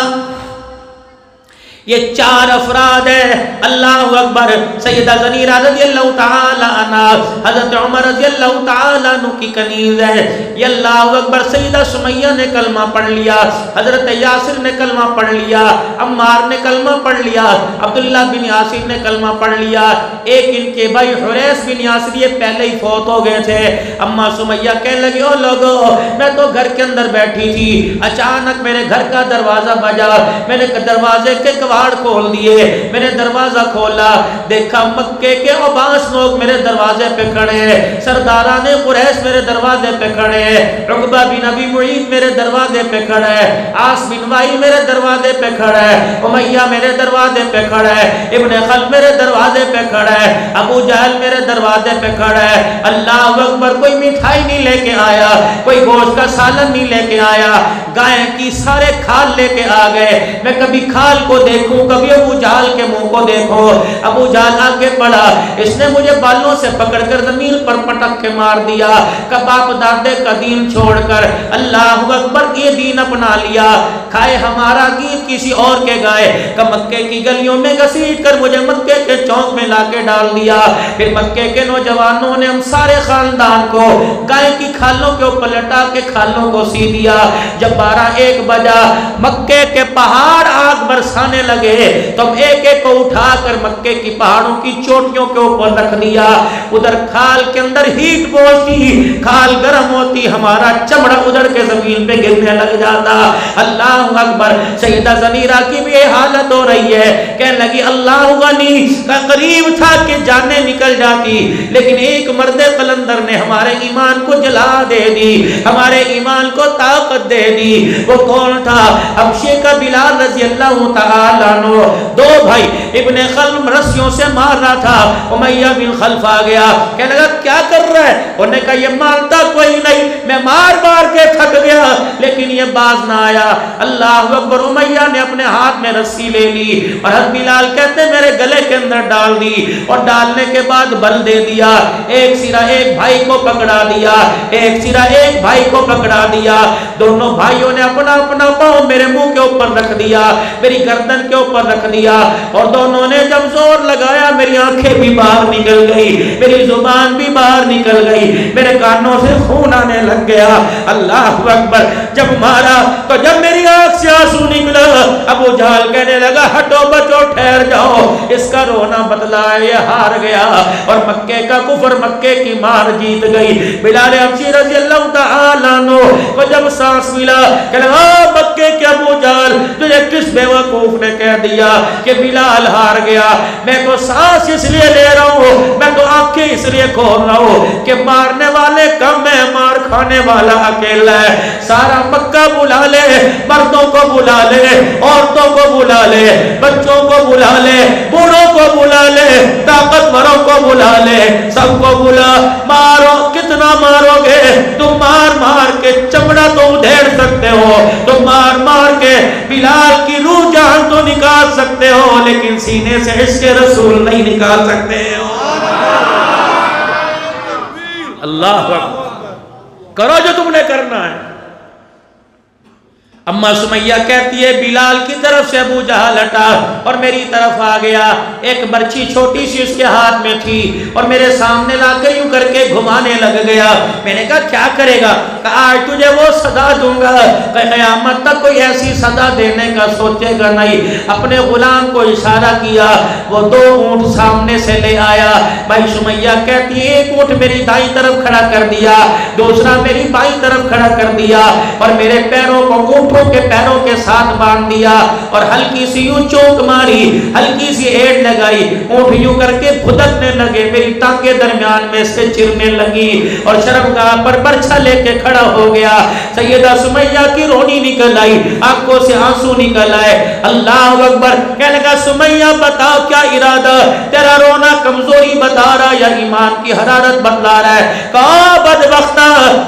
یہ چار افراد ہیں۔ اللہ اکبر۔ سیدہ زنیرہ رضی اللہ تعالی عنہ حضرت عمر رضی اللہ تعالی عنہ کی کنیز ہے۔ یہ اللہ اکبر۔ سیدہ سمیہ نے کلمہ پڑھ لیا، حضرت یاسر نے کلمہ پڑھ لیا، عمار نے کلمہ پڑھ لیا، عبداللہ بن یاسر نے کلمہ پڑھ لیا۔ ایک ان کے بھائی حریث بن یاسر یہ پہلے ہی فوت ہو گئے تھے۔ اما سمیہ کہنے لگی، او لوگو، میں تو گھر کے اندر بیٹھی تھی، اچانک میرے گھر کا دروازہ بجا، میں نے دروازے کے کھول دیے، میں نے دروازہ کھولا، دیکھا مکے کے عباس لوگ میرے دروازے پہ کھڑے ہیں، سرداران قریش میرے دروازے پہ کھڑے ہیں، عقبہ بن ابی معیط میرے دروازے پہ کھڑا ہے، عاص بن وائل میرے دروازے پہ کھڑا ہے، امیہ میرے دروازے پہ کھڑا ہے، ابن خلف میرے دروازے پہ کھڑا ہے، ابو جہل میرے دروازے پہ کھڑا ہے۔ اللہ اکبر۔ کوئی مٹھائی نہیں لے کے آیا، کوئی گوشت کا سالن نہیں لے کے آیا، گائے کی سارے کھال لے کے آ گئے۔ میں کبھی کھال کو دیکھوں، کبھی ابو جہل کے منہ کو دیکھو۔ ابو جہل آگے بڑھا، اس نے مجھے بالوں سے پکڑ کر زمین پر پٹک کے مار دیا، باپ دادے کا دین چھوڑ کر اللہ اکبر یہ دین اپنا لیا، کھائے ہمارا گیت کسی اور کے گائے، کہ مکے کی گلیوں میں گھسیٹ کر مجھے مکے کے چوک میں لا کے ڈال دیا۔ پھر مکے کے نوجوانوں نے ہم سارے خاندان کو گائے کی کھالوں کے اوپر لٹا کے کھالوں کو سی دیا۔ جب 12-1 بجا، مکے کے پہاڑ آگ برسانے لگے، تو ہم ایک ایک کو اٹھا کر مکے کی پہاڑوں کی چوٹیوں کے اوپر رکھ دیا۔ ادھر کھال کے اندر ہیٹ پہنچتی، کھال گرم ہوتی، ہمارا چمڑا ادھر کے زمین پہ گرنے لگ جاتا۔ اللہ اکبر۔ سیدہ زنیرہ کی بھی یہ حالت ہو رہی ہے، کہنے لگی اللہ غنی کا قریب تھا کہ جانیں نکل جاتی، لیکن ایک مرد قلندر نے ہمارے ایمان کو جلا دے دی، ہمارے ایمان کو طاقت دے دی۔ وہ کون تھا؟ حبشے کا بلال رضی اللہ تعالی عنہ۔ 2 بھائی، ابن خلف رسیوں سے مار رہا تھا، امیہ بن خلف آ گیا، کہنے لگا کیا کر رہا ہے؟ انہوں نے کہا یہ مانتا کوئی نہیں، میں مار مار کے تھک گیا لیکن یہ باز نہ آیا۔ اللہ اکبر۔ امیہ نے اپنے ہاتھ میں رسی لے لی اور حضرت بلال کہتے میرے گلے کے اندر ڈال دی، اور ڈالنے کے بعد بل دے دیا، ایک سرا ایک بھائی کو پکڑا دیا، ایک سرا ایک بھائی کو پکڑا دیا۔ دونوں بھائیوں نے اپنا اپنا پاؤں میرے منہ کے اوپر رکھ دیا، میری گردن کے اوپر رکھ دیا، اور دونوں نے جب زور لگایا میری آنکھیں بھی باہر نکل گئی، میری زبان بھی باہر نکل گئی، میرے کانوں سے خون آنے لگ گیا۔ اللہ اکبر۔ جب مارا تو جب میری آنکھ سے آنسو نکلا، ابو جہل کہنے لگا ہٹو بچو ٹھہر جاؤ، اس کا رونا بدلا ہے، یہ ہار گیا، اور مکے کا کفر مکے کی مار جیت گئی۔ بلال حبشی رضی اللہ تعالی عنہ کو جب سانس ملا، کہنے لگا مکے کے ابو جہل تجھے کس بیوقوف نے کہہ دیا کہ بلال ہار گیا؟ میں تو سانس اس لیے لے رہا ہوں، میں تو آنکھیں اس لیے کھول رہا ہوں کہ مارنے والے کم ہے، مار کھانے والا اکیلا ہے۔ سارا مکہ بلا لے، مردوں کو بلا لے، عورتوں کو بلا لے، بچوں کو بلا لے، بوڑھوں کو بلا لے، طاقتوروں کو بلا لے، سب کو بلا، مارو، کتنا مارو گے؟ تم مار مار کے چمڑا تو ادھیڑ سکتے ہو، تم مار مار کے بلال کی روح جان تو نکال سکتے ہو، لیکن سینے سے عشق رسول نہیں نکال سکتے ہو۔ اللہ اکبر۔ کرو جو تم نے کرنا ہے۔ اما سمیہ کہتی ہے بلال کی طرف سے ابو جہل ہٹا اور میری طرف آ گیا، ایک برچی چھوٹی سی اس کے ہاتھ میں تھی اور میرے سامنے لا کے یوں کر کے گھمانے لگ گیا۔ میں نے کہا کیا کرے گا؟ کہا آج تجھے وہ سزا دوں گا کہ قیامت تک کوئی ایسی سزا دینے کا سوچے گا نہیں۔ اپنے غلام کو اشارہ کیا، وہ 2 اونٹ سامنے سے لے آیا۔ بھائی سمیہ کہتی ہے ایک اونٹ میری دائیں طرف کھڑا کر دیا، دوسرا میری بائیں طرف کھڑا کر دیا اور میرے پیروں کو اونٹوں کے پیروں کے ساتھ باندھ دیا اور ہلکی سی یوں چوک ماری، ہلکی سی ایڑ لگائی، اونٹ یوں کر کے پھدکنے لگے، میری ٹانگیں درمیان میں سے چرنے لگی اور شرمگاہ پر برچھا لے کے کھڑا ہو گیا۔ سیدہ سمیہ کی رونی نکل آئی، آنکھوں سے آنسو نکل آئے۔ اللہ اکبر، کہنے لگا سمیہ بتاؤ کیا ارادہ؟ تیرا رونا کمزوری بتا رہا یا ایمان کی حرارت بتلا رہا ہے؟ کہا بدبختہ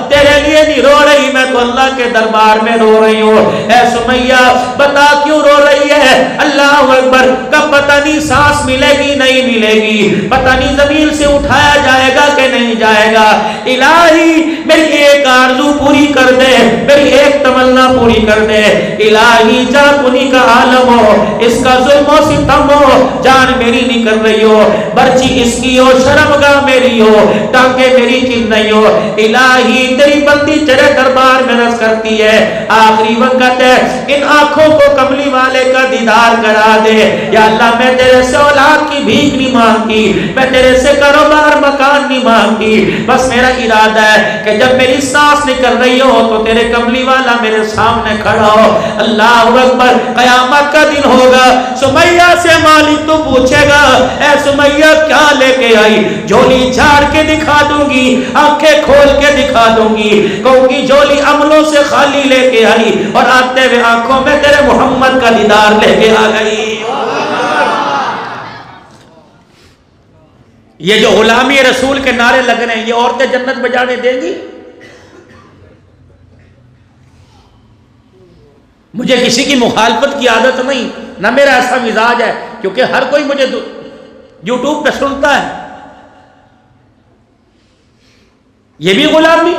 تیرے لیے نہیں رو رہی، میں تو اللہ کے دربار میں رو رہی ہوں۔ اے سمیہ بتا کیوں رو رہی ہے؟ اللہ اکبر، کب پتہ نہیں سانس ملے گی نہیں ملے گی، پتہ نہیں زمین سے اٹھایا جائے گا کہ نہیں جائے گا۔ الہی میری ایک آرزو پوری کر دے، میری ایک تمنا پوری کر دے۔ الہی جا کنی کا عالم ہو، اس کا ظلم و ستم ہو، جان میری نہیں کر رہی ہو، برچی اس کی ہو، شرمگاہ میری ہو، ٹانکیں میری چن نہیں ہو۔ الہی تیری بندی تیرے دربار میں رس کرتی ہے، آخری وقت ہے، ان آنکھوں کو کملی والے کا دیدار کرا دے۔ یا اللہ میں تیرے سے اولاد کی بھیک نہیں مانگی، میں تیرے سے کاروبار مکان نہیں مانگی، بس میرا ارادہ ہے کہ جب میری سانس نکل رہی ہو تو تیرے کملی والا میرے سامنے کھڑا ہو۔ اللہ اکبر، قیامت کا دن ہوگا، سمیہ سے مالک تو پوچھے گا اے سمیہ کیا لے کے آئی؟ جھولی جھاڑ کے دکھا دوں گی، آنکھیں کھول کے دکھا دوں گی، کہوں گی جھولی عملوں سے خالی لے کے آئی اور آتے ہوئے آنکھوں میں تیرے محمد کا دیدار لے کے آ گئی۔ یہ جو غلامی رسول کے نعرے لگ رہے ہیں، یہ عورتیں جنت بجانے دیں گی؟ مجھے کسی کی مخالفت کی عادت نہیں، نہ میرا ایسا مزاج ہے، کیونکہ ہر کوئی مجھے یوٹیوب پہ سنتا ہے۔ یہ بھی غلامی؟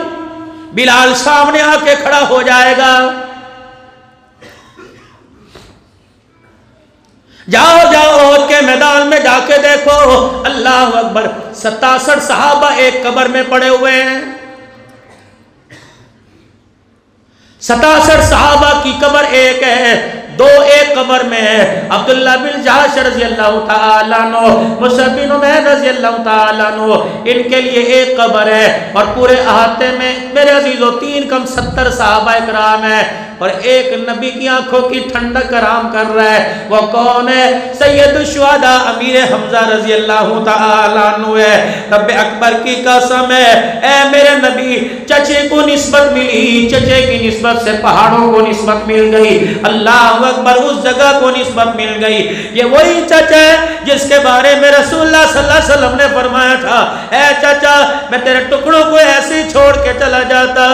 بلال سامنے آ کے کھڑا ہو جائے گا، جاؤ جاؤ احد کے میدان میں جا کے دیکھو، اللہ اکبر، 67 صحابہ ایک قبر میں پڑے ہوئے ہیں۔ 67 صحابہ کی قبر ایک ہے، 2 ایک قبر میں ہے۔ عبداللہ بن جحش رضی اللہ تعالیٰ عنہ، مصعب بن عمیر رضی اللہ تعالیٰ عنہ، ان کے لیے ایک قبر ہے، اور پورے احاطے میں میرے عزیزو 3 کم 70 صحابہ اکرام ہیں، اور ایک نبی کی آنکھوں کی ٹھنڈک آرام کر رہا ہے۔ وہ کون ہے؟ سید الشہداء امیر حمزہ رضی اللہ تعالیٰ عنہ ہے۔ رب اکبر کی قسم ہے، اے میرے نبی، چچے کو نسبت ملی، چچے کی نسبت سے پہاڑوں کو نسبت مل گئی، اللہ اکبر، اس جگہ کو نسبت مل گئی۔ یہ وہی چچا ہے جس کے بارے میں رسول اللہ صلی اللہ علیہ وسلم نے فرمایا تھا، اے چچا میں تیرے ٹکڑوں کو ایسے چھوڑ کے چلا جاتا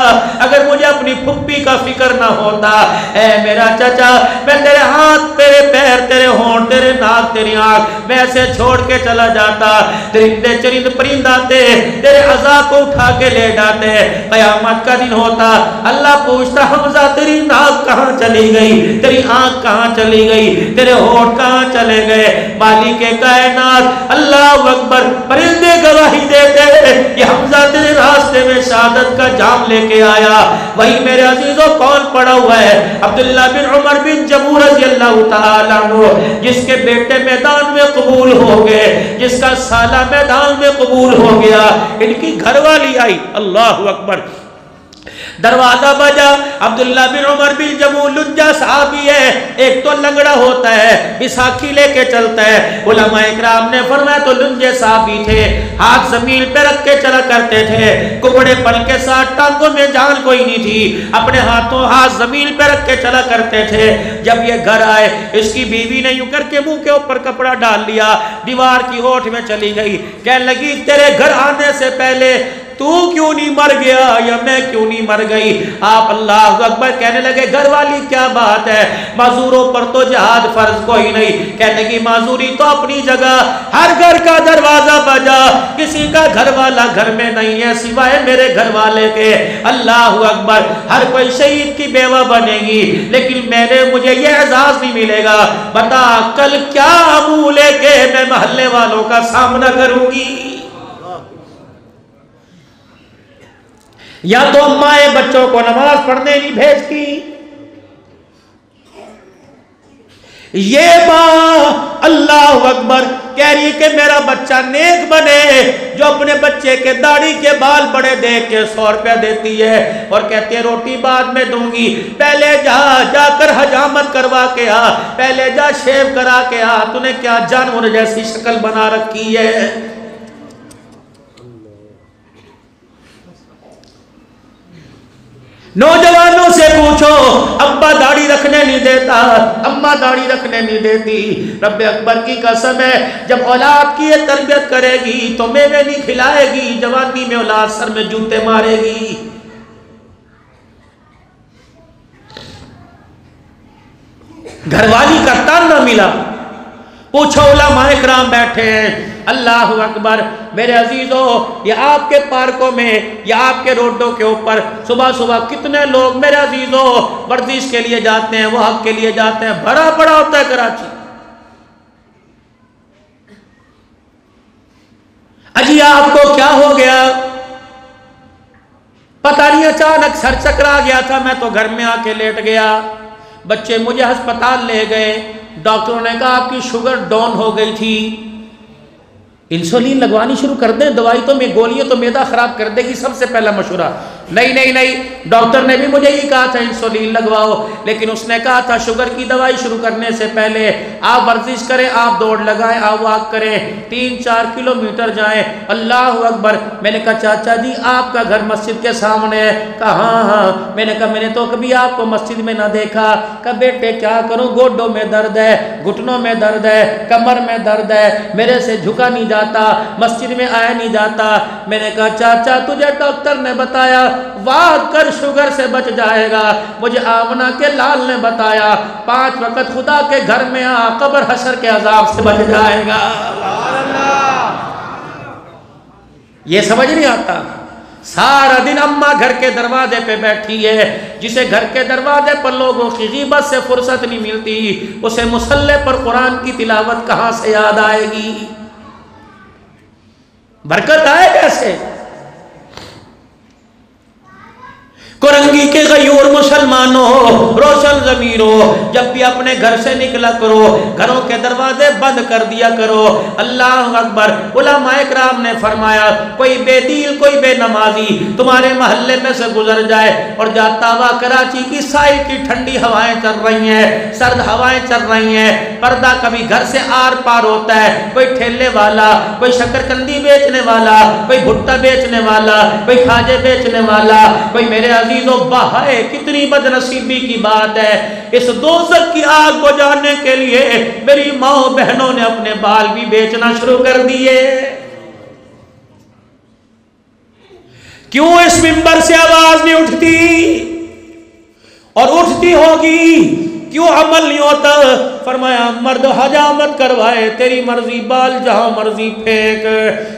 اگر مجھے اپنی پھپھی کا فکر نہ ہوتا۔ اے میرا چچا میں تیرے ہاتھ، تیرے پیر، تیرے ہونٹ، تیرے ناک، تیری آنکھ میں ایسے چھوڑ کے چلا جاتا، درندے چرند پرند آتے تیرے عزا کو اٹھا کے لے جاتے، قیامت کا دن ہوتا، اللہ پوچھتا حمزہ تیری ناک کہاں چلی گئی، تیری آنکھ کہاں چلی گئی، تیرے ہونٹ کہاں چلے گئے؟ مالک کائنات اللہ اکبر، پرندے گواہی دیتے کہ حمزہ تیرے راستے میں شہادت کا جام لے کے آیا۔ وہی میرے عزیزوں کون پڑا ہوا ہے؟ عبداللہ بن عمر بن جمور رضی اللہ تعالیٰ عنہ، جس کے بیٹے میدان میں قبول ہو گئے، جس کا سالہ میدان میں قبول ہو گیا، ان کی گھر والی آئی، اللہ اکبر، دروازہ بجا، عبداللہ بن عمر بن جمول لنجا صحابی ہے، ایک تو لنگڑا ہوتا ہے، بساکھی لے کے چلتا ہے، علماء اکرام نے فرمایا تو لنجے صحابی تھے، ہاتھ زمین پہ رکھ کے چلا کرتے تھے، کبڑے پن کے ساتھ ٹانگوں میں جان کوئی نہیں تھی، اپنے ہاتھ زمین پہ رکھ کے چلا کرتے تھے۔ جب یہ گھر آئے، اس کی بیوی نے یوں کر کے منہ کے اوپر کپڑا ڈال لیا، دیوار کی اوٹ میں چلی گئی، کہنے لگی تیرے گھر آنے سے پہلے تو کیوں نہیں مر گیا یا میں کیوں نہیں مر گئی؟ آپ اللہ اکبر کہنے لگے گھر والی کیا بات ہے، معذوروں پر تو جہاد فرض کوئی نہیں۔ کہنے لگی معذوری تو اپنی جگہ، ہر گھر کا دروازہ بجا، کسی کا گھر والا گھر میں نہیں ہے سوائے میرے گھر والے کے۔ اللہ اکبر، ہر کوئی شہید کی بیوہ بنے گی لیکن مجھے یہ اعزاز نہیں ملے گا۔ بتا کل کیا منہ لے کے میں محلے والوں کا سامنا کروں گی؟ یا تو امائیں بچوں کو نماز پڑھنے نہیں بھیجتی، یہ ماں اللہ اکبر کہہ رہی کہ میرا بچہ نیک بنے، جو اپنے بچے کے داڑھی کے بال بڑے دیکھ کے 100 روپیہ دیتی ہے اور کہتی ہے روٹی بعد میں دوں گی، پہلے جا کر حجامت کروا کے آ، پہلے جا شیو کرا کے آ، تو نے کیا جانور جیسی شکل بنا رکھی ہے۔ نوجوانوں سے پوچھو، ابا داڑھی رکھنے نہیں دیتا، اماں داڑھی رکھنے نہیں دیتی، رب اکبر کی قسم ہے جب اولاد کی یہ تربیت کرے گی تو میوے نہیں کھلائے گی، جوانی میں اولاد سر میں جوتے مارے گی۔ گھر والی کا تانا ملا، پوچھو علماء اکرام بیٹھے ہیں۔ اللہ اکبر میرے عزیزوں، یہ آپ کے پارکوں میں یا آپ کے روڈوں کے اوپر صبح صبح کتنے لوگ میرے عزیزوں ورزش کے لیے جاتے ہیں، وہ حق کے لیے جاتے ہیں، بھرا پڑا ہوتا ہے کراچی۔ اجی آپ کو کیا ہو گیا پتہ نہیں، اچانک سر چکرا گیا تھا، میں تو گھر میں آ کے لیٹ گیا، بچے مجھے ہسپتال لے گئے، ڈاکٹروں نے کہا آپ کی شوگر ڈاؤن ہو گئی تھی، انسولین لگوانی شروع کر دیں، دوائی تو میں گولیاں تو معدہ خراب کر دے گی، سب سے پہلا مشورہ۔ نہیں، ڈاکٹر نے بھی مجھے یہ کہا تھا انسولین لگواؤ، لیکن اس نے کہا تھا شوگر کی دوائی شروع کرنے سے پہلے آپ ورزش کریں، آپ دوڑ لگائیں، آپ واک کریں، 3-4 کلومیٹر جائیں۔ اللہ اکبر، میں نے کہا چاچا جی آپ کا گھر مسجد کے سامنے ہے؟ کہا ہاں۔ میں نے کہا میں نے تو کبھی آپ کو مسجد میں نہ دیکھا۔ کہا بیٹے کیا کروں، گوڈوں میں درد ہے، گھٹنوں میں درد ہے، کمر میں درد ہے، میرے سے جھکا نہیں جاتا، مسجد میں آیا نہیں جاتا۔ میں نے کہا چاچا تجھے ڈاکٹر نے بتایا واک کر شوگر سے بچ جائے گا، مجھے آمنہ کے لال نے بتایا 5 وقت خدا کے گھر میں آ، قبر حشر کے عذاب سے بچ جائے گا۔ یہ سمجھ نہیں آتا، سارا دن اماں گھر کے دروازے پہ بیٹھی ہے، جسے گھر کے دروازے پر لوگوں کی غیبت سے فرصت نہیں ملتی، اسے مصلی پر قرآن کی تلاوت کہاں سے یاد آئے گی؟ برکت آئے کیسے؟ کرنگی کے غیور مسلمانوں، روشن ضمیروں، جب بھی اپنے گھر سے نکلا کرو گھروں کے دروازے بند کر دیا کرو۔ اللہ اکبر، علماء اکرام نے فرمایا کوئی بے دین کوئی بے نمازی تمہارے محلے میں سے گزر جائے اور جاتا ہوا کراچی کی سائے کی ٹھنڈی ہوائیں چل رہی ہیں، سرد ہوائیں چل رہی ہیں، پردہ کبھی گھر سے آر پار ہوتا ہے، کوئی ٹھیلے والا، کوئی شکرکندی بیچنے والا، کوئی بھٹا بیچنے والا، کوئی کھاجے بیچنے والا، کوئی میرے عزیزوں بہائے کتنی بدنصیبی کی بات ہے، اس دوزخ کی آگ بجھانے کے لیے میری ماں بہنوں نے اپنے بال بھی بیچنا شروع کر دیے۔ کیوں اس منبر سے آواز نہیں اٹھتی اور اٹھتی ہوگی؟ کیوں عمل نہیں ہوتا؟ فرمایا مرد حجامت کروائے تیری مرضی، بال جہاں مرضی پھینک،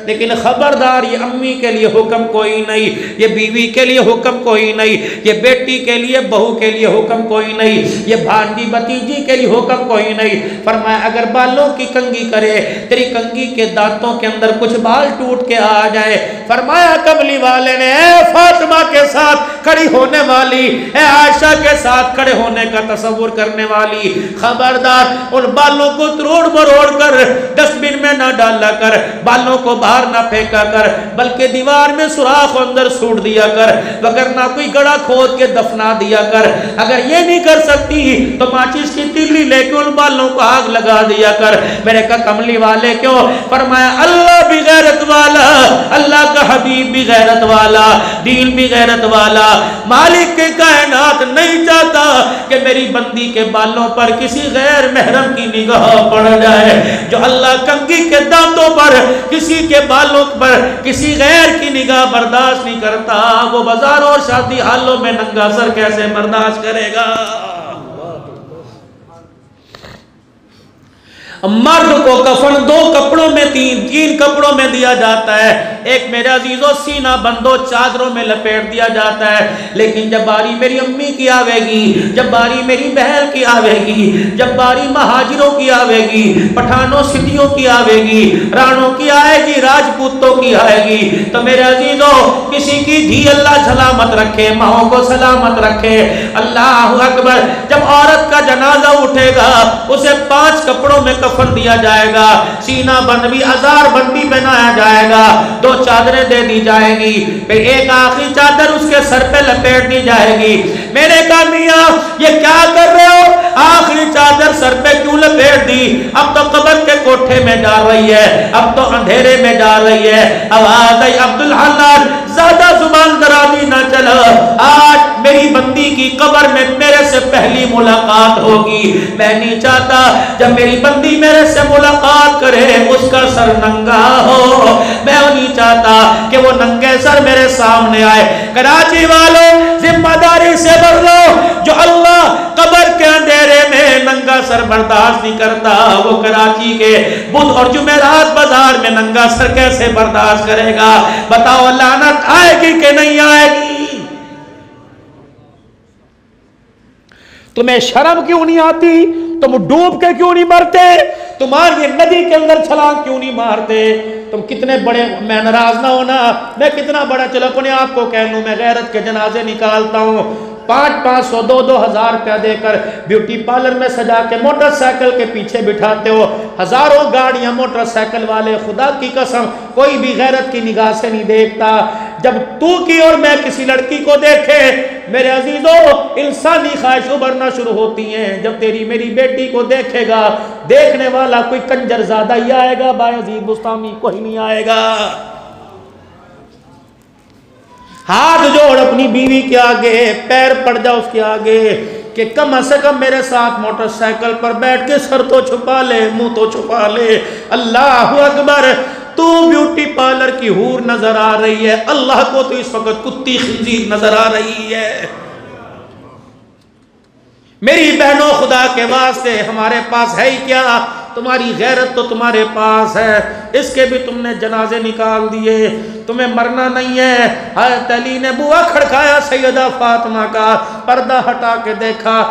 لیکن خبردار یہ امی کے لیے حکم کوئی نہیں، یہ بیوی کے لیے حکم کوئی نہیں، یہ بیٹی کے لیے بہو کے لیے حکم کوئی نہیں، یہ بھانجی بتیجی کے لیے حکم کوئی نہیں۔ فرمایا اگر بالوں کی کنگھی کرے، تیری کنگھی کے دانتوں کے اندر کچھ بال ٹوٹ کے آ جائے، فرمایا کملی والے نے اے فاطمہ کے ساتھ کھڑی ہونے والی، اے عائشہ کے ساتھ کھڑے ہونے کا تصور کرنے والی، خبردار ان بالوں کو تروڑ مروڑ کر ڈسٹ بن میں نہ ڈالا کر، بالوں کو باہر نہ پھینکا کر، بلکہ دیوار میں سوراخ اندر سوٹ دیا کر، وگرنہ کوئی گڑا کھود کے دفنا دیا کر۔ اگر یہ نہیں کر سکتی تو ماچس کی تیلی لے کے ان بالوں کو آگ لگا دیا کر۔ میرے کہا کملی والے کیوں؟ فرمایا اللہ بھی غیرت والا، اللہ کا حبیب بھی غیرت والا، دین بھی غیرت والا، مالک کے کائنات نہیں چاہتا کہ میری بندی کے بالوں پر کسی غیر غیر محرم کی نگاہ پڑ جائے، جو اللہ کنگھی کے دانتوں پر، کسی کے بالوں پر کسی غیر کی نگاہ برداشت نہیں کرتا، وہ بازاروں اور شادی حالوں میں ننگا سر کیسے برداشت کرے گا؟ مرد کو کفن دو کپڑوں میں تین کپڑوں میں دیا جاتا ہے، ایک میرے عزیزوں سینہ بندو چادروں میں لپیٹ دیا جاتا ہے، لیکن جب باری میری امی کی آوے گی، جب باری میری بہن کی آوے گی، جب باری مہاجروں کی آوے گی، پٹھانوں سدھیوں کی آوے گی، رانوں کی آئے گی، راجپوتوں کی آئے گی، تو میرے عزیزوں کسی کی دھی اللہ سلامت رکھے، ماں کو سلامت رکھے، اللہ اکبر، جب عورت کا جنازہ اٹھے گا اسے 5 کپڑوں میں کفن دیا جائے گا، سینہ بند بھی ہزار بند بھی پہنایا جائے گا، 2 چادریں دے دی جائے گی، پھر ایک آخری چادر اس کے سر پہ لپیٹ دی جائے گی۔ میں نے کہا میاں یہ کیا کر رہے ہو؟ آخری چادر سر پہ کیوں لپیٹ دی؟ اب تو قبر کے کوٹھے میں جا رہی ہے، اب تو اندھیرے میں جا رہی ہے۔ آواز آئی عبدالحنان زیادہ زبان درازی نہ چلا، آج میری بندی کی قبر میں میرے سے پہلی ملاقات ہوگی، میں نہیں چاہتا جب میری بندی میرے سے ملاقات کرے اس کا سر ننگا ہو، میں نہیں چاہتا کہ وہ ننگے سر میرے سامنے آئے۔ کراچی والوں ذمہ داری سے بڑھ لو، جو اللہ قبر کے اندھیرے میں ننگا سر برداشت نہیں کرتا، وہ کراچی کے بدھ اور جمعرات بازار میں ننگا سر کیسے برداشت کرے گا؟ بتاؤ لعنت آئے گی کہ نہیں آئے گی؟ تمہیں شرم کیوں نہیں آتی؟ تم ڈوب کے کیوں نہیں مرتے؟ تمہاری ندی کے اندر چھلانگ کیوں نہیں مارتے؟ تم کتنے بڑے، میں ناراض نہ ہونا، میں کتنا بڑا، چلو اپنے آپ کو کہہ لوں میں غیرت کے جنازے نکالتا ہوں، 500 2,000 روپیہ دے کر بیوٹی پارلر میں سجا کے موٹر سائیکل کے پیچھے بٹھاتے ہو، ہزاروں گاڑیاں موٹر سائیکل والے، خدا کی قسم کوئی بھی غیرت کی نگاہ سے نہیں دیکھتا۔ جب تو کی اور میں کسی لڑکی کو دیکھے میرے عزیزوں انسانی خواہش ابھرنا شروع ہوتی ہیں، جب تیری میری بیٹی کو دیکھے گا دیکھنے والا کوئی کنجر زادہ ہی آئے گا، باعزید بستامی کوئی نہیں آئے گا۔ ہاتھ جوڑ اپنی بیوی کے آگے، پیر پڑ جا اس کے آگے کہ کم سے کم میرے ساتھ موٹر سائیکل پر بیٹھ کے سر تو چھپا لے، منہ تو چھپا لے۔ اللہ اکبر، تو بیوٹی پارلر کی حور نظر آ رہی ہے، اللہ کو تو اس وقت کتی خنزیر نظر آ رہی ہے۔ میری بہنوں خدا کے واسطے ہمارے پاس ہے ہی کیا؟ تمہاری غیرت تو تمہارے پاس ہے، اس کے بھی تم نے جنازے نکال دیے، تمہیں مرنا نہیں ہے۔ حضرت علی نے بوا کھڑکایا سیدہ فاطمہ کا، پردہ ہٹا کے دیکھا،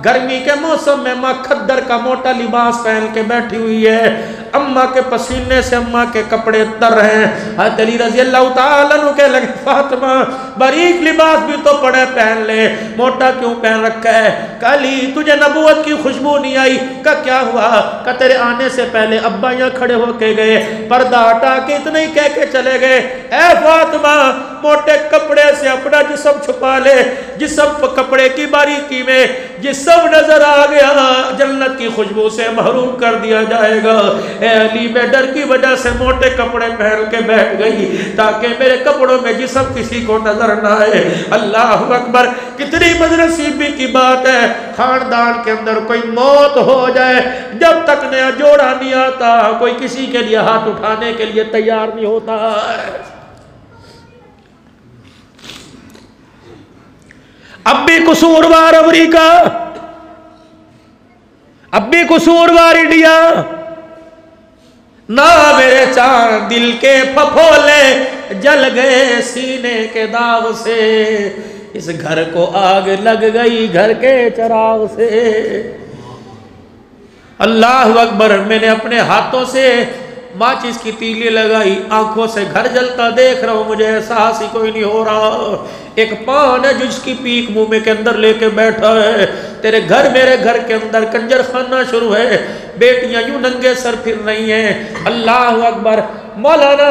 گرمی کے موسم میں ماں کھدر کا موٹا لباس پہن کے بیٹھی ہوئی ہے، اماں کے پسینے سے اماں کے کپڑے تر ہیں۔ حضرت علی رضی اللہ تعالیٰ عنہ کے لگے فاطمہ باریک لباس بھی تو پڑے پہن لے، موٹا کیوں پہن رکھا ہے؟ کالی تجھے نبوت کی خوشبو نہیں آئی؟ کا کیا ہوا؟ کا تیرے آنے سے پہلے ابا یہاں کھڑے ہو کے گئے، پردہ ہٹا کے اتنا ہی کہہ کے چلے گئے، اے فاطمہ موٹے کپڑے سے اپنا جسم چھپا لے، جسم کپڑے کی باریکی میں جسم نظر آ گیا، جنت کی خوشبو سے محروم کر دیا جائے گا۔ اے علی میں ڈر کی وجہ سے موٹے کپڑے پہن کے بیٹھ گئی تاکہ میرے کپڑوں میں جسم کسی کو نظر نہ آئے۔ اللہ اکبر، کتنی بدنصیبی کی بات ہے، خاندان کے اندر کوئی موت ہو جائے جب تک نیا جوڑا نہیں آتا کوئی کسی کے لیے ہاتھ اٹھانے کے لیے تیار نہیں ہوتا ہے۔ اب بھی قصوروار امریکہ، اب بھی قصوروار انڈیا، نہ میرے چاند دل کے پھپھولے جل گئے سینے کے داغ سے، اس گھر کو آگ لگ گئی گھر کے چراغ سے۔ اللہ اکبر، میں نے اپنے ہاتھوں سے ماچس کی تیلی لگائی، آنکھوں سے گھر جلتا دیکھ رہا ہوں، مجھے احساس ہی کوئی نہیں ہو رہا۔ ایک پان ہے جس کی پیک منہ میں کے اندر لے کے بیٹھا ہے، تیرے گھر میرے گھر کے اندر کنجر خانہ شروع ہے، بیٹیاں یوں ننگے سر پھر رہی ہیں۔ اللہ اکبر، مولانا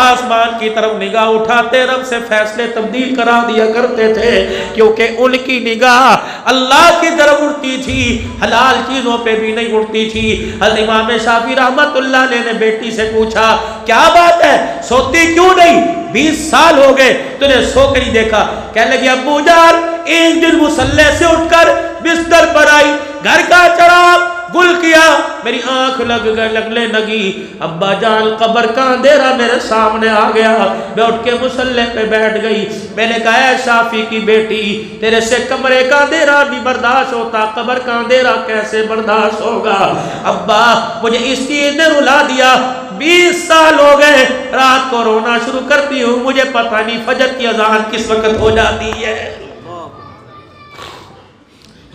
آسمان کی طرف نگاہ اٹھاتے رب سے فیصلے تبدیل کرا دیا کرتے تھے، کیونکہ ان کی نگاہ اللہ کی طرف اٹھتی تھی، حلال چیزوں پہ بھی نہیں اٹھتی تھی۔ حضرت امام شافعی رحمت اللہ علیہ نے بیٹی سے پوچھا کیا بات ہے سوتی کیوں نہیں، 20 سال ہو گئے تو نے سو کر ہی دیکھا۔ کہنے لگی ابو جان ایک دن مصلی سے اٹھ کر بستر پر آئی، گھر کا چراغ گل کیا، میری آنکھ لگنے لگی، ابا جان قبر کا اندھیرا میرے سامنے آ گیا، میں اٹھ کے مصلی پہ بیٹھ گئی۔ میں نے کہا اے شافعی کی بیٹی تیرے سے کمرے کا اندھیرا نہیں برداشت ہوتا، قبر کا اندھیرا کیسے برداشت ہوگا؟ ابا مجھے اس چیز نے رلا دیا، 20 سال ہو گئے رات کو رونا شروع کرتی ہوں، مجھے پتہ نہیں فجر کی اذان کس وقت ہو جاتی ہے۔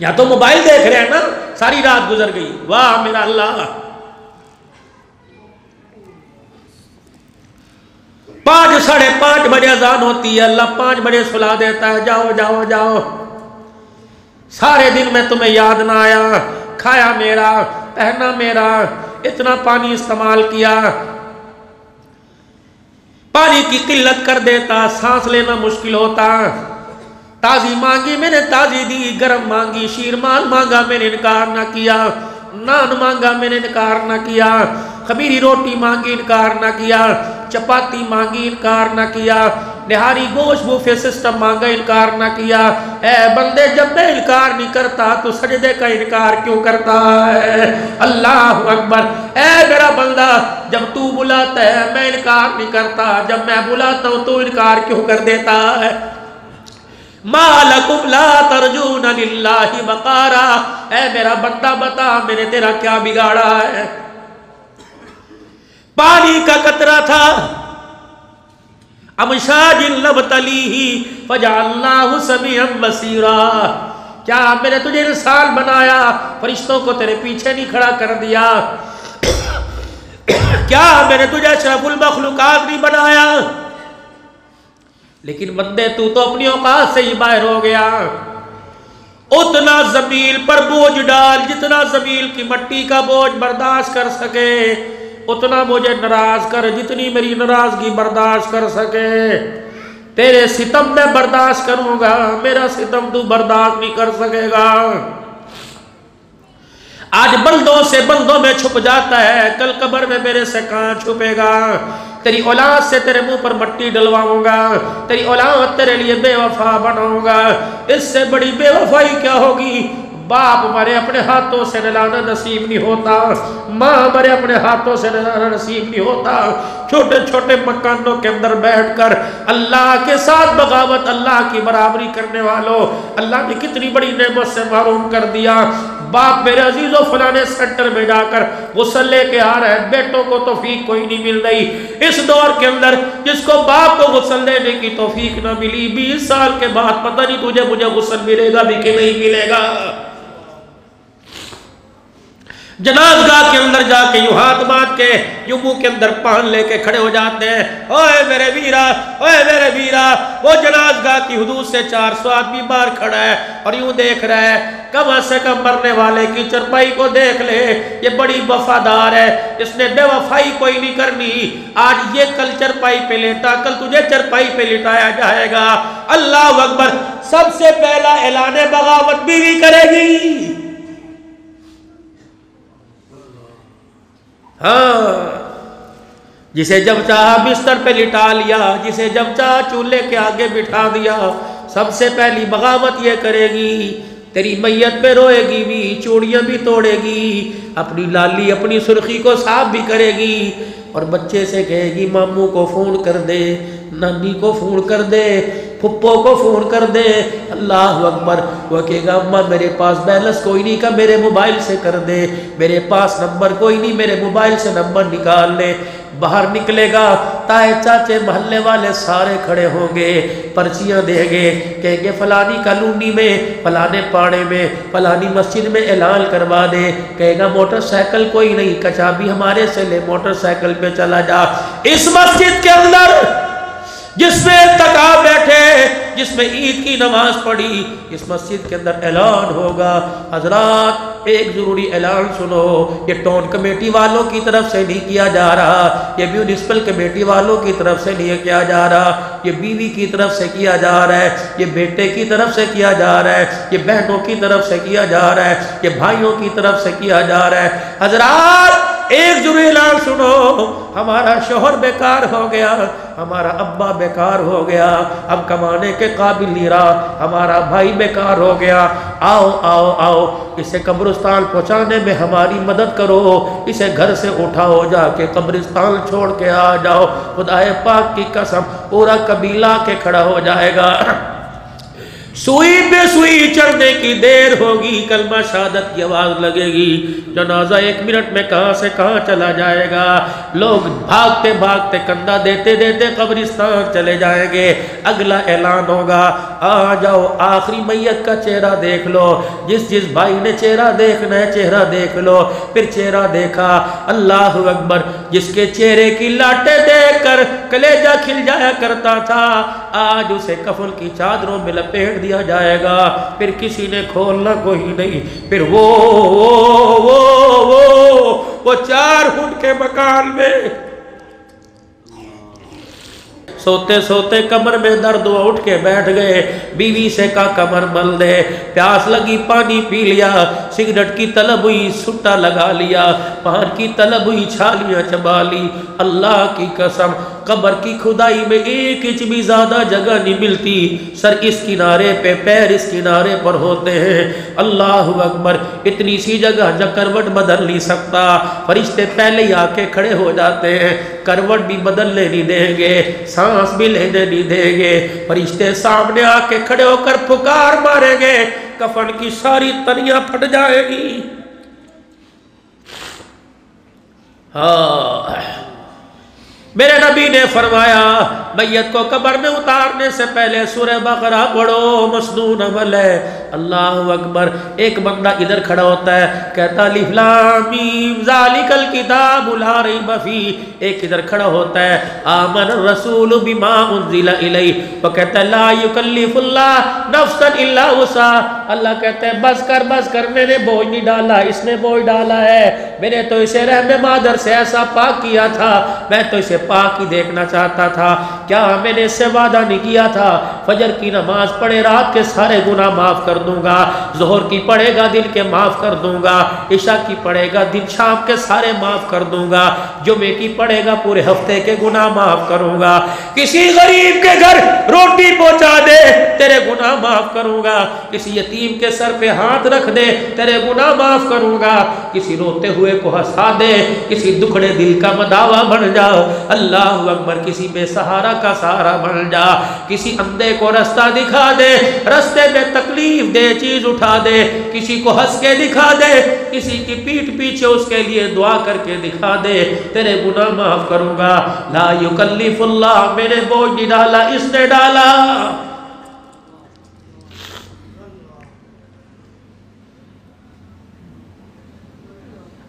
یا تو موبائل دیکھ رہے ہیں نا، ساری رات گزر گئی، واہ میرا اللہ۔ 5 ساڑھے 5 بجے اذان ہوتی ہے، اللہ 5 بجے سلا دیتا ہے، جاؤ جاؤ جاؤ، سارے دن میں تمہیں یاد نہ آیا، کھایا میرا پہنا میرا، اتنا پانی استعمال کیا، پانی کی قلت کر دیتا، سانس لینا مشکل ہوتا، تازی مانگی میں نے تازی دی، گرم مانگی، شیرمال مانگا میں نے انکار نہ کیا، نان مانگا میں نے انکار نہ کیا، خمیری روٹی مانگی انکار نہ کیا، چپاتی مانگی انکار نہ کیا، نہاری گوشت بوفے سسٹم مانگا انکار نہ کیا۔ اے بندے جب میں انکار نہیں کرتا تو سجدے کا انکار کیوں کرتا ہے؟ اللہ اکبر۔ اے میرا بندہ جب تو بلاتا ہے میں انکار نہیں کرتا، جب میں بلاتا ہوں تو انکار کیوں کر دیتا ہے؟ ما لکم لا ترجون للہ وقارا، اے میرا بندہ بتا میں نے تیرا کیا بگاڑا ہے؟ پانی کا قطرہ تھا، امشاج نبتلیہ فجعلناہ سمیعا بصیرا، کیا میں نے تجھے انسان بنایا فرشتوں کو تیرے پیچھے نہیں کھڑا کر دیا؟ کیا میں نے تجھے اشرف المخلوقات نہیں بنایا؟ لیکن بندے تو اپنی اوقات سے ہی باہر ہو گیا۔ اتنا زمین پر بوجھ ڈال جتنا زمین کی مٹی کا بوجھ برداشت کر سکے، اتنا مجھے ناراض کر جتنی میری ناراضگی برداشت کر سکے۔ تیرے ستم میں برداشت کروں گا، میرا ستم تو برداشت نہیں کر سکے گا۔ آج بندوں سے بندوں میں چھپ جاتا ہے، کل قبر میں میرے سے کہاں چھپے گا؟ تیری اولاد سے تیرے منہ پر مٹی ڈلواؤں گا، تیری اولاد تیرے لیے بے وفا بناؤں گا۔ اس سے بڑی بے وفائی کیا ہوگی؟ باپ ہمارے اپنے ہاتھوں سے نلانا نصیب نہیں ہوتا، ماں ہمارے اپنے ہاتھوں سے نلانا نصیب نہیں ہوتا۔ چھوٹے چھوٹے مکانوں کے اندر بیٹھ کر اللہ کے ساتھ بغاوت، اللہ کی برابری کرنے والوں، اللہ نے کتنی بڑی نعمت سے محروم کر دیا۔ باپ میرے عزیزوں فلانے سینٹر میں جا کر غسل لے کے آ رہا ہے، بیٹوں کو توفیق کوئی نہیں مل رہی۔ اس دور کے اندر جس کو باپ کو غسل لینے کی توفیق نہ ملی، 20 سال کے بعد پتہ نہیں تجھے مجھے غسل ملے گا بھی کہ نہیں ملے گا۔ جنازگاہ کے اندر جا کے یوں ہاتھ باندھ کے یوں منہ کے اندر پان لے کے کھڑے ہو جاتے ہیں، اوے میرے ویرا، اوے میرے ویرا۔ وہ جنازگاہ کی حدود سے 400 آدمی باہر کھڑا ہے اور یوں دیکھ رہا ہے، کم سے کم مرنے والے کی چرپائی کو دیکھ لے، یہ بڑی وفادار ہے، اس نے بے وفائی کوئی نہیں کرنی۔ آج یہ کل چرپائی پہ لیٹا، کل تجھے چرپائی پہ لٹایا جائے گا۔ اللہ اکبر۔ سب سے پہلا اعلان بغاوت بیوی کرے گی۔ ہاں، جسے جب چاہا بستر پہ لٹا لیا، جسے جب چاہا چولہے کے آگے بٹھا دیا، سب سے پہلی بغاوت یہ کرے گی، تیری میت پہ روئے گی بھی، چوڑیاں بھی توڑے گی، اپنی لالی اپنی سرخی کو صاف بھی کرے گی، اور بچے سے کہے گی ماموں کو فون کر دے، نانی کو فون کر دے، پھپھو کو فون کر دے۔ اللہ اکبر۔ وہ کہے گا اماں میرے پاس بیلنس کوئی نہیں، کہ میرے موبائل سے کر دے، میرے پاس نمبر کوئی نہیں، میرے موبائل سے نمبر نکال لے۔ باہر نکلے گا، تائے چاچے محلے والے سارے کھڑے ہوں گے، پرچیاں دیں گے، کہیں گے فلانی کالونی میں، فلانے پاڑے میں، فلانی مسجد میں اعلان کروا دے۔ کہے گا موٹر سائیکل کوئی نہیں، کچا بھی ہمارے سے لے، موٹر سائیکل پہ چلا جا۔ اس مسجد کے اندر جس میں تکا بیٹھے، جس میں عید کی نماز پڑھی، اس مسجد کے اندر اعلان ہوگا۔ حضرات ایک ضروری اعلان سنو، یہ ٹاؤن کمیٹی والوں کی طرف سے نہیں کیا جا رہا، یہ میونسپل کمیٹی والوں کی طرف سے نہیں کیا جا رہا، یہ بیوی کی طرف سے کیا جا رہا ہے، یہ بیٹے کی طرف سے کیا جا رہا ہے، یہ بہنوں کی طرف سے کیا جا رہا ہے، یہ بھائیوں کی طرف سے کیا جا رہا ہے۔ حضرات ایک ضروری اعلان سنو، ہمارا شوہر بیکار ہو گیا، ہمارا ابا بیکار ہو گیا، اب کمانے کے قابل نہیں رہا، ہمارا بھائی بیکار ہو گیا، آؤ آؤ آؤ اسے قبرستان پہنچانے میں ہماری مدد کرو، اسے گھر سے اٹھاؤ، جا کے قبرستان چھوڑ کے آ جاؤ۔ خدائے پاک کی قسم پورا قبیلہ کے کھڑا ہو جائے گا۔ سوئی پہ سوئی چڑھنے کی دیر ہوگی، کلمہ شہادت کی آواز لگے گی، جنازہ 1 منٹ میں کہاں سے کہاں چلا جائے گا، لوگ بھاگتے بھاگتے کندھا دیتے دیتے قبرستان چلے جائیں گے۔ اگلا اعلان ہوگا، آ جاؤ آخری میت کا چہرہ دیکھ لو، جس بھائی نے چہرہ دیکھنا ہے چہرہ دیکھ لو۔ پھر چہرہ دیکھا، اللہ اکبر، جس کے چہرے کی لاٹیں دیکھ کر کلیجہ کھل جایا کرتا تھا، آج اسے کفن کی چادروں میں لپیٹ دیا جائے گا، پھر کسی نے کھولنا کوئی نہیں۔ پھر وہ 4 فٹ کے مکان میں سوتے سوتے کمر میں درد ہوا، اٹھ کے بیٹھ گئے، بیوی سے کہا کمر مل دے، پیاس لگی پانی پی لیا، سگریٹ کی طلب ہوئی سٹا لگا لیا، پان کی طلب ہوئی چھالیاں چبا لی۔ اللہ کی قسم قبر کی کھدائی میں 1 انچ بھی زیادہ جگہ نہیں ملتی، سر اس کنارے پہ پیر اس کنارے پر ہوتے ہیں۔ اللہ اکبر، اتنی سی جگہ جب کروٹ بدل نہیں سکتا، فرشتے پہلے ہی آ کے کھڑے ہو جاتے ہیں، کروٹ بھی بدلنے نہیں دیں گے، سانس بھی لینے نہیں دیں گے، فرشتے سامنے آ کے کھڑے ہو کر پکار ماریں گے، کفن کی ساری تنیاں پھٹ جائے گی۔ ہاں میرے نبی نے فرمایا میت کو قبر میں اتارنے سے پہلے سورہ بقرہ پڑھو، مسنون عمل ہے۔ اللہ اکبر، ایک بندہ ادھر کھڑا ہوتا ہے کہتا الف لام میم ذالک الکتاب لا ریب فیہ، ایک ادھر کھڑا ہوتا ہے آمن الرسول بما انزل الیہ، وہ کہتا ہے لا یکلف اللہ نفسا الا وسعہا، اللہ کہتے ہیں بس کر، میں نے بوجھ نہیں ڈالا، اس نے بوجھ ڈالا ہے، میں نے تو اسے رحم مادر سے ایسا پاک کیا تھا، میں تو اسے پاک ہی دیکھنا چاہتا تھا، کیا میں نے اس سے وعدہ نہیں کیا تھا فجر کی نماز پڑھے رات کے سارے گناہ معاف کر دوں گا، ظہر کی پڑھے گا دن کے معاف کر دوں گا، عشاء کی پڑھے گا دن شام کے سارے معاف کر دوں گا، جمعے کی پڑھے گا پورے ہفتے کے گناہ معاف کروں گا، کسی غریب کے گھر روٹی پہنچا دے تیرے گناہ معاف کروں گا، کسی یتیم کے سر پہ ہاتھ رکھ دے تیرے گناہ معاف کروں گا، کسی روتے ہوئے کو ہنسا دے، کسی دکھڑے دل کا مداوا بن جا، اللہ اکبر، کسی بے سہارا کا سہارا بن جا، کسی اندھے کو رستہ دکھا دے، رستے میں تکلیف دے چیز اٹھا دے، کسی کو ہنس کے دکھا دے، کسی کی پیٹھ پیچھے اس کے لیے دعا کر کے دکھا دے، تیرے گناہ معاف کروں گا۔ لا یکلف اللہ، میں نے بوجھ نہیں ڈالا، اس نے ڈالا۔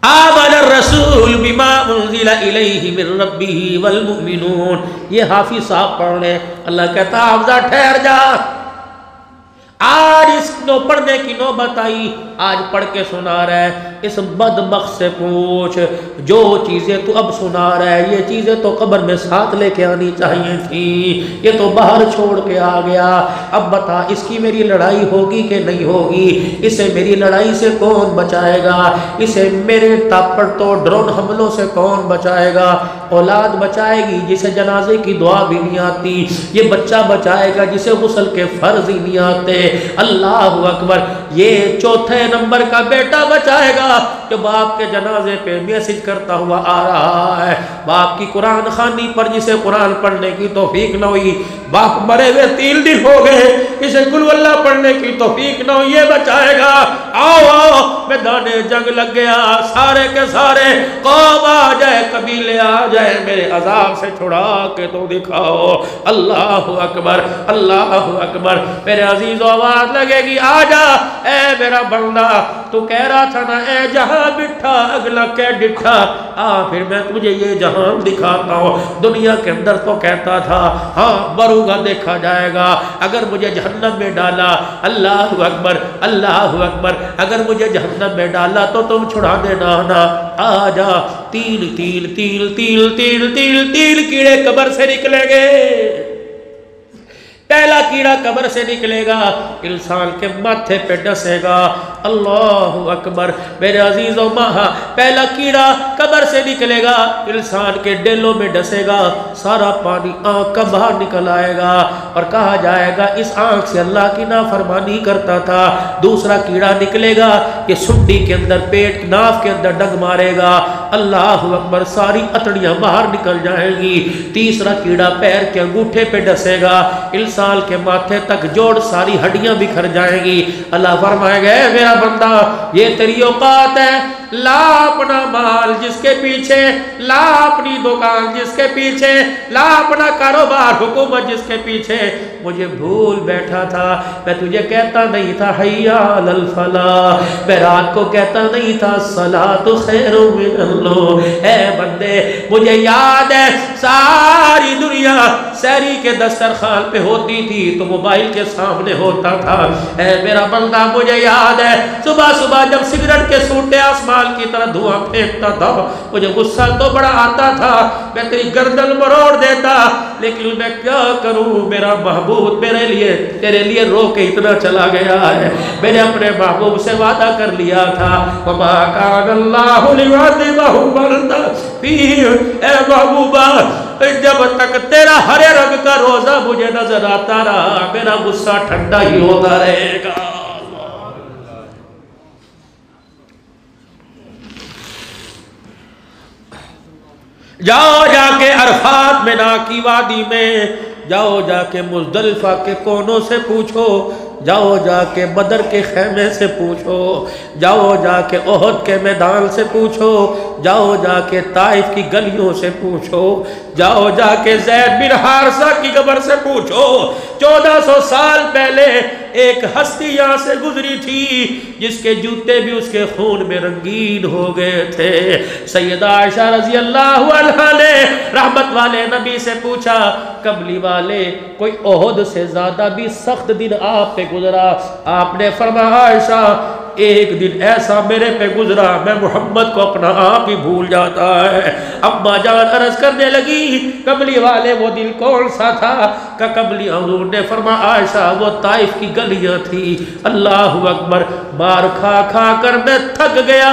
آمن الرسول بما انزل الیہ من ربہ والمؤمنون، یہ حافظ صاحب پڑھ لیں، اللہ کہتا حافظہ ٹھہر جا، آج اس کو پڑھنے کی نوبت آئی، آج پڑھ کے سنا رہا ہے، اس بدبخت سے پوچھ جو چیزیں تو اب سنا رہا ہے یہ چیزیں تو قبر میں ساتھ لے کے آنی چاہیے تھی، یہ تو باہر چھوڑ کے آ گیا، اب بتا اس کی میری لڑائی ہوگی کہ نہیں ہوگی، اسے میری لڑائی سے کون بچائے گا، اسے میرے تاپڑ تو ڈرون حملوں سے کون بچائے گا، اولاد بچائے گی جسے جنازے کی دعا بھی نہیں آتی، یہ بچہ بچائے گا جسے غسل کے فرض ہی نہیں آتے، اللہ اکبر، یہ 4 نمبر کا بیٹا بچائے گا جو باپ کے جنازے پہ میسج کرتا ہوا آ رہا ہے، باپ کی قرآن خوانی پر جسے قرآن پڑھنے کی توفیق نہ ہوئی، باپ مرے ہوئے 3 دن ہو گئے، اسے قل واللہ پڑھنے کی توفیق نہ ہوئی، یہ بچائے گا، آؤ آؤ میدان جنگ لگ گیا، سارے کے سارے قوم آ جائے، قبیلے آ جائے، میرے عذاب سے چھڑا کے تو دکھاؤ، اللہ اکبر، اللہ اکبر، میرے عزیز و آواز لگے گی آ جا اے میرا بندہ، تو کہہ رہا تھا نا اے جہاں مٹھا اگلا کہ ڈٹھا، پھر میں تجھے یہ جہان دکھاتا ہوں۔ دنیا کے اندر تو کہتا تھا ہاں مروں گا دیکھا جائے گا، اگر مجھے جہنم میں ڈالا، اللہ اکبر اللہ اکبر، اگر مجھے جہنم میں ڈالا تو تم چھڑا دینا نا، آ جا۔ تین تین تین تین تین تین تین کیڑے قبر سے نکلیں گے۔ پہلا کیڑا قبر سے نکلے گا، انسان کے ماتھے پہ ڈسے گا، اللہ اکبر میرے عزیزوں ماں، پہلا کیڑا قبر سے نکلے گا، انسان کے ڈیلوں میں ڈسے گا، سارا پانی آنکھ کا باہر نکل آئے گا اور کہا جائے گا اس آنکھ سے اللہ کی نافرمانی کرتا تھا۔ دوسرا کیڑا نکلے گا کہ سنڈی کے اندر، پیٹ ناف کے اندر ڈگ مارے گا، اللہ اکبر ساری اتڑیاں باہر نکل جائیں گی۔ تیسرا کیڑا پیر کے انگوٹھے پہ ڈسے گا، انسان کے ماتھے تک جوڑ ساری ہڈیاں بکھر جائیں گی۔ اللہ فرمائے گا اے میرا بندہ یہ تیری اوقات ہے، لا اپنا مال جس کے پیچھے، لا اپنی دکان جس کے پیچھے، لا اپنا کاروبار حکومت جس کے پیچھے، مجھے بھول بیٹھا تھا، میں تجھے کہتا نہیں تھا حی علی الفلاح، میں رات کو کہتا نہیں تھا الصلاۃ خیر من النوم۔ اے بندے مجھے یاد ہے ساری دنیا سحری کے دسترخوان پہ ہوتی تھی تو موبائل کے سامنے ہوتا تھا، اے میرا بندہ مجھے یاد ہے صبح صبح جب سگریٹ کے سوٹے آسمان کی طرح دھواں پھینکتا تھا، مجھے غصہ تو بڑا آتا تھا، میں تیری گردن مروڑ دیتا، لیکن میں کیا کروں، میرا محبوب میرے لیے تیرے لیے رو کے اتنا چلا گیا ہے۔ میں نے اپنے محبوب سے وعدہ کر لیا تھا وما کان اللہ لیعذبہم وانت فیہم، اے محبوبہ جب تک تیرا ہرے رنگ کا روزہ مجھے نظر آتا رہا میرا غصہ ٹھنڈا ہی ہوتا رہے گا۔ جاؤ جا کے عرفات مینا کی وادی میں، جاؤ جا کے مزدلفہ کے کونوں سے پوچھو، جاؤ جا کے بدر کے خیمے سے پوچھو، جاؤ جا کے احد کے میدان سے پوچھو، جاؤ جا کے طائف کی گلیوں سے پوچھو، جاؤ جا کے زید بن حارثہ کی قبر سے پوچھو۔ 1400 سال پہلے ایک ہستی یہاں سے گزری تھی جس کے جوتے بھی اس کے خون میں رنگین ہو گئے تھے۔ سیدہ عائشہ رضی اللہ عنہا نے رحمت والے نبی سے پوچھا قبلی والے کوئی احد سے زیادہ بھی سخت دن آپ پہ گزرا؟ آپ نے فرمایا عائشہ ایک دن ایسا میرے پہ گزرا میں محمد کو اپنا آپ ہی بھول جاتا ہے۔ اما جان عرض کرنے لگی قبلی والے وہ دل کون سا تھا؟ کہ قبلی حضور نے فرمایا عائشہ وہ طائف کی گلیاں تھی۔ اللہ اکبر، مار کھا کھا کر میں تھک گیا،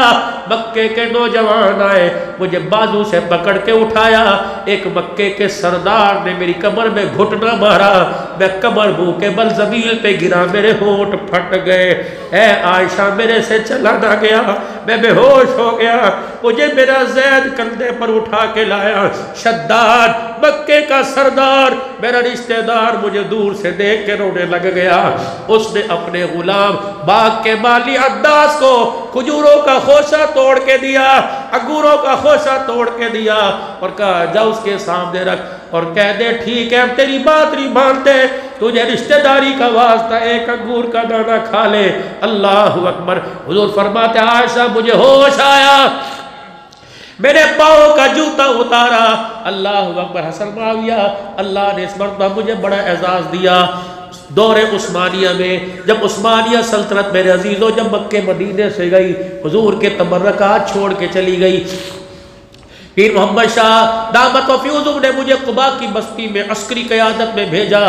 مکے کے نوجوان آئے مجھے بازو سے پکڑ کے اٹھایا، ایک مکے کے سردار نے میری کمر میں گھٹنا مارا، میں کمر منہ کے بل زمین پہ گرا، میرے ہونٹ پھٹ گئے۔ اے عائشہ میرے سے چلا نہ گیا، میں بے ہوش ہو گیا، مجھے میرا زید کندھے پر اٹھا کے لایا۔ شداد مکے کا سردار میرا رشتہ دار مجھے دور سے دیکھ کے رونے لگ گیا۔ اس نے اپنے غلام باغ کے مالی عداس کو کھجوروں کا خوشہ توڑ کے دیا، انگوروں کا خوشہ توڑ کے دیا اور کہا جا اس کے سامنے رکھ اور کہہ دے ٹھیک ہے ہم تیری بات نہیں مانتے، تجھے رشتہ داری کا واسطہ ایک انگور کا دانہ کھا لے۔ اللہ اکبر، حضور فرماتے عائشہ مجھے ہوش آیا، میرے پاؤں کا جوتا اتارا، اللہ اکبر، حسن معاویہ اللہ نے اس مرتبہ مجھے بڑا اعزاز دیا۔ دور عثمانیہ میں جب عثمانیہ سلطنت میرے عزیزوں جب مکے مدینے سے گئی، حضور کے تبرکات چھوڑ کے چلی گئی، پیر محمد شاہ دامت و فیوزم نے مجھے قبا کی بستی میں عسکری قیادت میں بھیجا۔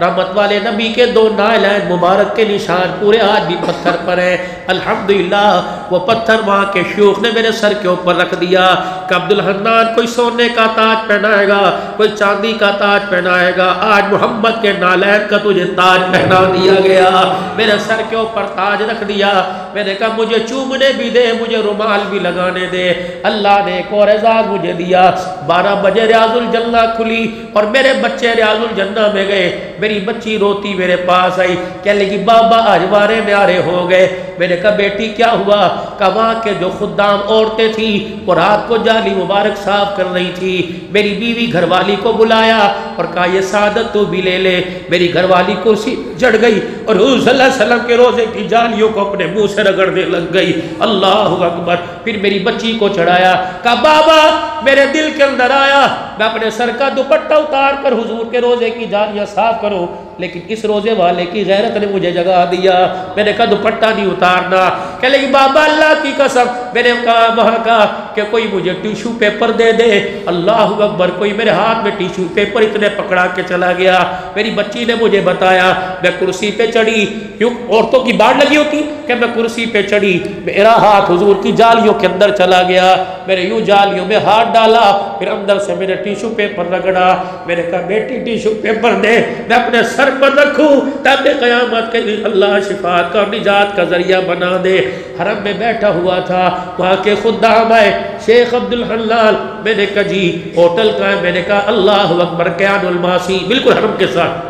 رحمت والے نبی کے 2 نائلین مبارک کے نشان پورے آج بھی پتھر پر ہیں، الحمدللہ وہ پتھر وہاں کے شیوخ نے میرے سر کے اوپر رکھ دیا کہ عبدالحنان کوئی سونے کا تاج پہنائے گا، کوئی چاندی کا تاج پہنائے گا، آج محمد کے نالین کا تجھے تاج پہنا دیا گیا۔ میرے سر کے اوپر تاج رکھ دیا، میں نے کہا مجھے چومنے بھی دے، مجھے رومال بھی لگانے دے۔ اللہ نے ایک اور اعزاز مجھے دیا، 12 بجے ریاض الجنہ کھلی اور میرے بچے ریاض الجنہ میں گئے، میری بچی روتی میرے پاس آئی، کہنے لگی بابا آج 12 نیارے ہو گئے۔ میں نے کہا بیٹی کیا ہوا؟ کہ وہاں کے جو خدام عورتیں تھیں وہ رات کو جالی مبارک صاف کر رہی تھی. میری بیوی گھر والی کو بلایا اور کہا یہ سعادت تو بھی لے لے. میری گھر والی کرسی چڑھ گئی اور حضور صلی اللہ علیہ وسلم کے روزے کی جالیوں کو اپنے منہ سے رگڑنے لگ گئی. اللہ اکبر. پھر میری بچی کو چڑھایا, کہا بابا میرے دل کے اندر آیا میں اپنے سر کا دوپٹہ اتار کر حضور کے روزے کی جالیاں صاف کروں, لیکن اس روزے والے کی غیرت نے مجھے جگا دیا. میں نے کہا دوپٹہ نہیں اتارنا. کہنے لگی بابا اللہ کی قسم. میں نے کہا وہاں کہا کہ کوئی مجھے ٹیشو پیپر دے دے. اللہ اکبر. کوئی میرے ہاتھ میں ٹیشو پیپر اتنے پکڑا کے چلا گیا. میری بچی نے مجھے بتایا, میں کرسی پہ چڑھی, کیوں عورتوں کی باڑ لگی ہوتی کہ میں کرسی پہ چڑھی, میرا ہاتھ حضور کی جالیوں کے اندر چلا گیا. میں نے یوں جالیوں میں ہاتھ ڈالا, پھر اندر سے میں نے ٹیشو پیپر رگڑا. میں نے کہا بیٹی ٹیشو پیپر دے, میں اپنے سر پر رکھوں تاکہ قیامت کے لیے اللہ شفاعت کا نجات کا ذریعہ بنا دے. حرم میں بیٹھا ہوا تھا, وہاں کے خدام آئے, شیخ عبدالحلال. میں نے کہا جی ہوٹل کا ہے. میں نے کہا اللہ اکبر, کیان الماسی, بالکل حرم کے ساتھ.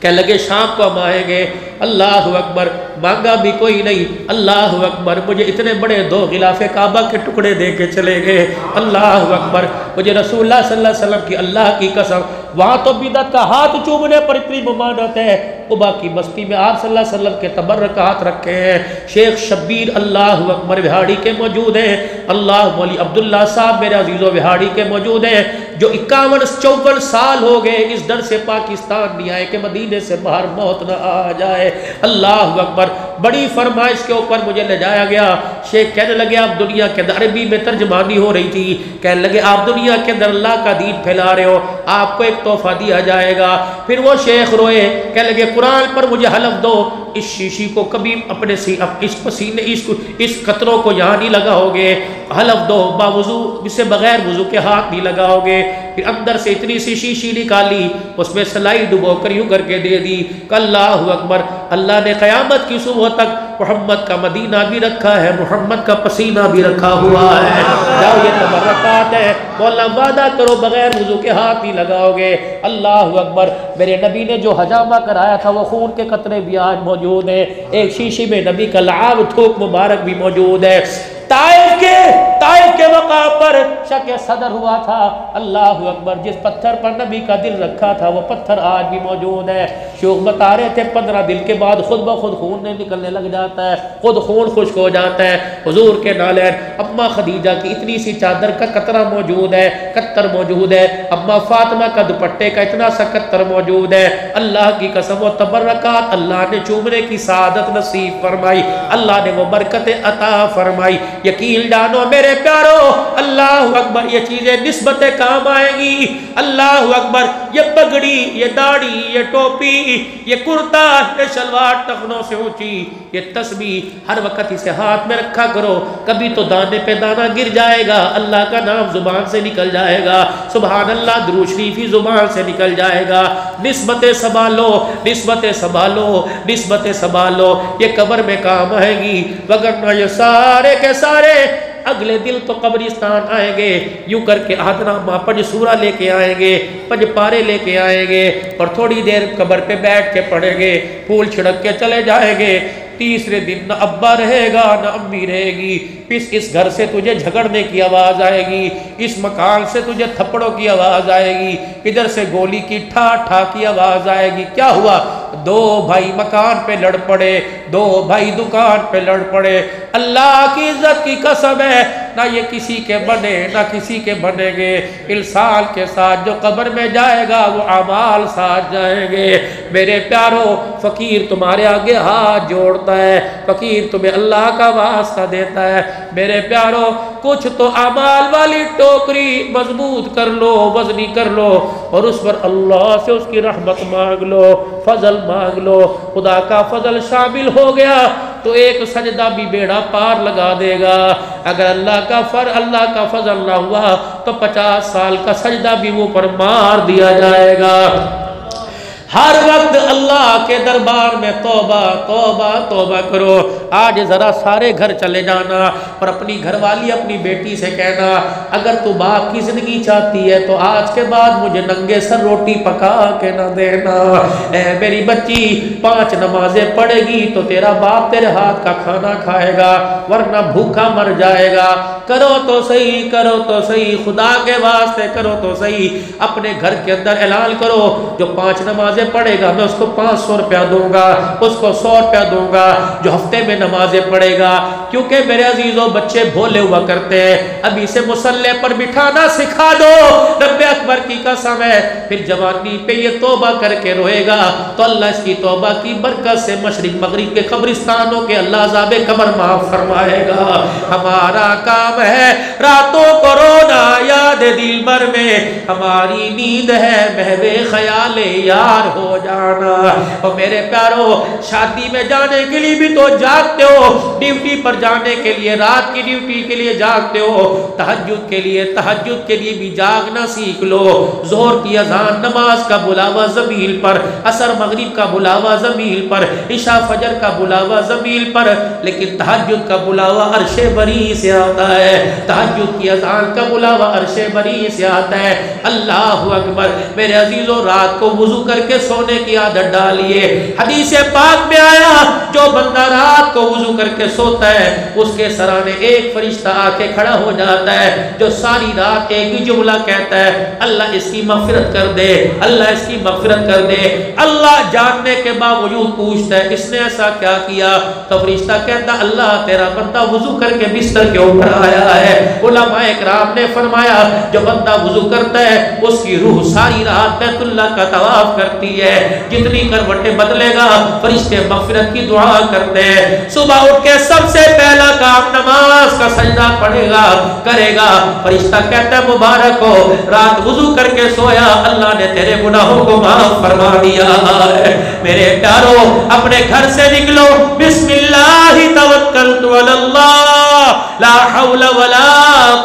کہنے لگے شام کو ہم آئیں گے. اللہ اکبر. مانگا بھی کوئی نہیں. اللہ اکبر. مجھے اتنے بڑے 2 غلاف کعبہ کے ٹکڑے دے کے چلے گئے. اللہ اکبر. مجھے رسول اللہ صلی اللہ علیہ وسلم کی اللہ کی قسم, وہاں تو بدعت کا ہاتھ چومنے پر اتنی ممانعت ہے. قبا کی بستی میں آپ صلی اللہ علیہ وسلم کے تبرکات رکھے ہیں. شیخ شبیر اللہ اکبر وہاڑی کے موجود ہیں. اللہ مولی عبداللہ صاحب میرے عزیز و وہاڑی کے موجود ہیں, جو 51-54 سال ہو گئے اس ڈر سے پاکستان نہیں آئے کہ مدینے سے باہر موت نہ آ جائے. اللہ اکبر. بڑی فرمائش کے اوپر مجھے لے جایا گیا. شیخ کہنے لگے آپ دنیا کے اندر, عربی میں ترجمانی ہو رہی تھی, کہنے لگے آپ دنیا کے اندر اللہ کا دین پھیلا رہے ہو, آپ کو ایک تحفہ دیا جائے گا. پھر وہ شیخ روئے, کہنے لگے قرآن پر مجھے حلف دو اس شیشی کو کبھی اپنے اس پسینے اس قطروں کو یہاں نہیں لگاؤ گے. حلف دو باوضو, اس سے بغیر وضو کے ہاتھ نہیں لگاؤ گے. پھر اندر سے اتنی سی شیشی نکالی, اس میں سلائی ڈبو کر یوں کر کے دے دی. اللہ اکبر. اللہ نے قیامت کی صبح تک محمد کا مدینہ بھی رکھا ہے, محمد کا پسینہ بھی رکھا ہوا ہے. جاؤ یہ تبرکات ہے. مولا وعدہ کرو بغیر وضو کے ہاتھ نہیں لگاؤ گے. اللہ اکبر. میرے نبی نے جو حجامہ کرایا تھا وہ خون کے قطرے بھی آج موجود ہیں. ایک شیشی میں نبی کا لعاب تھوک مبارک بھی موجود ہے. طائف کے مقام پر شک صدر ہوا تھا. اللہ اکبر. جس پتھر پر نبی کا دل رکھا تھا وہ پتھر آج بھی موجود ہے. شیخ بتا رہے تھے 15 دن کے بعد خود بخود خون نکلنے لگ جاتا ہے, خود خون خشک ہو جاتا ہے. حضور کے نالین اما خدیجہ کی اتنی سی چادر کا قطرہ موجود ہے, قطر موجود ہے. اما فاطمہ کا دوپٹے کا اتنا سا قطر موجود ہے. اللہ کی قسم و تبرکات اللہ نے چومنے کی سعادت نصیب فرمائی. اللہ نے وہ برکت عطا فرمائی. یقین جانو میرے پیارو, اللہ اکبر, یہ چیزیں نسبتیں کام آئیں گی. اللہ اکبر. یہ پگڑی, یہ داڑھی, یہ ٹوپی, یہ کرتا, یہ شلوار ٹخنوں سے اونچی, یہ تسبیح ہر وقت اسے ہاتھ میں رکھا کرو. کبھی تو دانے پہ دانہ گر جائے گا, اللہ کا نام زبان سے نکل جائے گا, سبحان اللہ درود شریف زبان سے نکل جائے گا. نسبتیں سنبھالو, نسبتیں سنبھالو, نسبتیں سنبھالو. یہ قبر میں کام آئے گی, وگرنہ یہ سارے کے سارے اگلے دل تو قبرستان آئیں گے. یوں کر کے آدنامہ 5 سورہ لے کے آئیں گے, 5 پارے لے کے آئیں گے, اور تھوڑی دیر قبر پہ بیٹھ کے پڑھیں گے, پھول چھڑک کے چلے جائیں گے. تیسرے دن نہ ابا رہے گا نہ امی رہے گی. اس گھر سے تجھے جھگڑنے کی آواز آئے گی, اس مکان سے تجھے تھپڑوں کی آواز آئے گی, ادھر سے گولی کی ٹھا ٹھا کی آواز آئے گی. کیا ہوا؟ 2 بھائی مکان پہ لڑ پڑے, 2 بھائی دکان پہ لڑ پڑے. اللہ کی عزت کی قسم ہے, نہ یہ کسی کے بنے نہ کسی کے بنے گے. انسان کے ساتھ جو قبر میں جائے گا وہ اعمال ساتھ جائیں گے. میرے پیارو, فقیر تمہارے آگے ہاتھ جوڑتا ہے, فقیر تمہیں اللہ کا واسطہ دیتا ہے. میرے پیارو, کچھ تو اعمال والی ٹوکری مضبوط کر لو, وزنی کر لو, اور اس پر اللہ سے اس کی رحمت مانگ لو, فضل مانگ لو. خدا کا فضل شامل ہو گیا تو ایک سجدہ بھی بیڑا پار لگا دے گا. اگر اللہ کا فضل نہ ہوا تو 50 سال کا سجدہ بھی وہ پر مار دیا جائے گا. ہر وقت اللہ کے دربار میں توبہ توبہ توبہ کرو. آج ذرا سارے گھر چلے جانا اور اپنی گھر والی اپنی بیٹی سے کہنا اگر تو باپ کی زندگی چاہتی ہے تو آج کے بعد مجھے ننگے سر روٹی پکا کے نہ دینا. اے میری بچی 5 نمازیں پڑھے گی تو تیرا باپ تیرے ہاتھ کا کھانا کھائے گا ورنہ بھوکا مر جائے گا. کرو تو صحیح کرو تو صحیح, خدا کے واسطے کرو تو صحیح. اپنے گھر کے اندر اعلان کرو جو 5 نمازیں پڑھے گا میں اس کو 500 روپیہ دوں گا, اس کو 100 روپیہ دوں گا جو ہفتے میں نمازیں پڑھے گا. کیونکہ میرے عزیزوں بچے بھولے ہوا کرتے ہیں, ابھی سے مصلی پر بٹھانا سکھا دو. رب اکبر کی قسم ہے پھر جوانی پہ یہ توبہ کر کے روئے گا تو اللہ اس کی توبہ کی برکت سے مشرق مغرب کے قبرستانوں کے اللہ عذاب قبر معاف فرمائے گا. ہمارا کام ہے راتوں کو رونا یاد دل بھر میں, ہماری نیند ہے محو خیال یار ہو جانا. اور میرے پیارو شادی میں جانے کے لیے بھی تو جاگتے ہو, ڈیوٹی پر جانے کے لیے رات کی ڈیوٹی کے لیے جاگتے ہو, تہجد کے لیے بھی جاگنا سیکھ لو. ظہر کی اذان نماز کا بلاوا زمین پر, عصر مغرب کا بلاوا زمین پر, عشاء فجر کا بلاوا زمین پر, لیکن تہجد کا بلاوا عرش بری سے آتا ہے. تہجد کی اذان کا بلاوا عرش بری سے آتا ہے. اللہ اکبر. میرے عزیزوں رات کو وضو کر کے سونے کی عادت ڈالیے. حدیث پاک میں آیا جو بندہ رات کو وضو کر کے سوتا ہے اس کے سرانے ایک فرشتہ آ کے کھڑا ہو جاتا ہے جو ساری رات ایک ہی جملہ کہتا ہے اللہ اس کی مغفرت کر دے, اللہ اس کی مغفرت کر دے. اللہ جاننے کے باوجود پوچھتا ہے اس نے ایسا کیا کیا, تو فرشتہ کہتا اللہ تیرا بندہ وضو کر کے بستر کے اوپر آیا ہے. علماء اکرام نے فرمایا جو بندہ وضو کرتا ہے اس کی روح ساری رات بیت اللہ کا طواف کرتی ہے, جتنی کروٹیں بدلے گا فرشتے مغفرت کی دعا کرتے ہیں. صبح اٹھ کے سب سے پہلا کام نماز کا سجدہ پڑھے گا کرے گا. فرشتہ کہتا ہے مبارک ہو رات وضو کر کے سویا, اللہ نے تیرے گناہوں کو معاف فرما دیا. میرے پیارو اپنے گھر سے نکلو, بسم اللہ توکلت علی اللہ لا حول ولا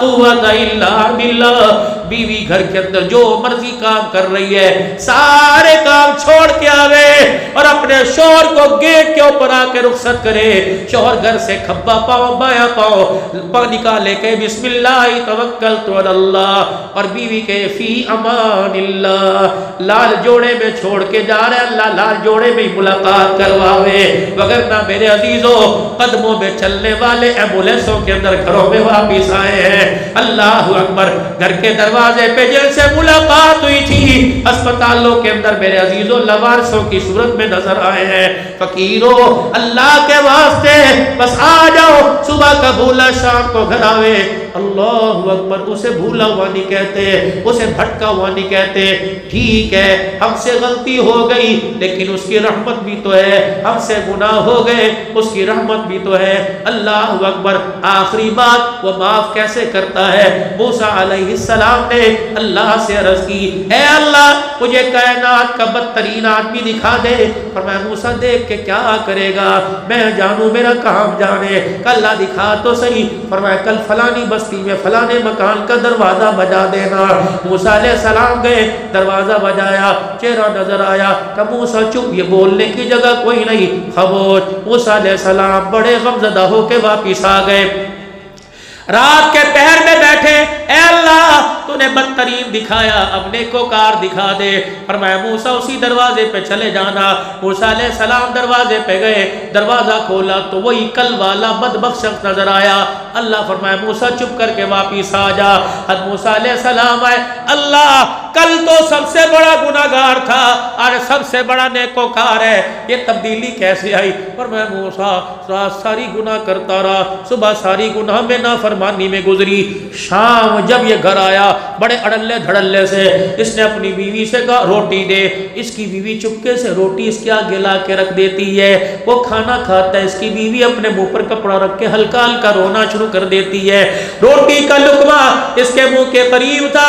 قوت الا باللہ. بیوی گھر کے اندر جو مرضی کام کر رہی ہے سارے کام چھوڑ کے آوے اور اپنے شوہر کو گیٹ کے اوپر آ کے رخصت کرے. شوہر گھر سے کھبا پاؤں بایاں پاؤں نکالے کے بسم اللہ توکلت علی اللہ, اور بیوی کے فی امان اللہ. لال جوڑے میں چھوڑ کے جا رہے اللہ لال جوڑے میں ملاقات کرواوے, وگرنہ میرے عزیزوں قدموں میں چلنے والے ایمبولینسوں کے اندر گھروں میں واپس آئے ہیں. اللہ اکبر. گھر کے دروازے پہ جن سے ملاقات ہوئی تھی اسپتالوں کے اندر میرے عزیزوں لوارسوں کی صورت میں نظر آئے ہیں. فقیروں اللہ کے واسطے بس آ جاؤ, صبح کا بھولا شام کو گھر آوے. اللہ اکبر. اسے بھولا ہوا نہیں کہتے, اسے بھٹکا ہوا نہیں کہتے. ٹھیک ہے ہم سے غلطی ہو گئی لیکن اس کی رحمت بھی تو ہے, ہم سے گناہ ہو گئے اس کی رحمت بھی تو ہے. اللہ اکبر. آخری بات وہ معاف کیسے کرتا ہے. موسیٰ علیہ السلام نے اللہ سے عرض کی اے اللہ مجھے کائنات کا بدترین آدمی دکھا دے. فرمایا موسیٰ دیکھ کے کیا کرے گا, میں جانوں میرا کام جانے. اللہ دکھا تو صحیح. فرمایا کل فلانی بستی میں فلانے مکان کا دروازہ بجا دینا. موسیٰ علیہ السلام گئے, دروازہ بجایا, چہرہ نظر آیا کہ موسیٰ چپ, یہ بولنے کی جگہ کوئی نہیں, خاموش. موسیٰ علیہ السلام بڑے غمزدہ ہو کے واپس آ گئے. رات کے پہر میں بیٹھے, اے اللہ تو نے بدترین دکھایا, اب نیکوکار دکھا دے. فرمایا موسیٰ اسی دروازے پہ چلے جانا. موسیٰ علیہ السلام دروازے پہ گئے, دروازہ کھولا تو وہی کل والا بدبخت شخص نظر آیا. اللہ فرمایا موسیٰ چپ کر کے واپس آ جا. حضرت موسیٰ علیہ السلام آئے, اللہ کل تو سب سے بڑا گناہگار تھا اور سب سے بڑا نیکوکار ہے, یہ تبدیلی کیسے آئی. فرمایا موسیٰ رات ساری گناہ کرتا رہا, صبح ساری گناہ میں نافرمانی میں گزری. شام جب یہ گھر آیا بڑے اڑلے دھڑلے سے اس نے اپنی بیوی سے کہا روٹی دے. اس کی بیوی چپکے سے روٹی اس کے آگے لا کے رکھ دیتی ہے. وہ کھانا کھاتا ہے, اس کی بیوی اپنے منہ پر کپڑا رکھ کے ہلکا ہلکا رونا شروع کر دیتی ہے. روٹی کا لقمہ اس کے منہ کے قریب تھا,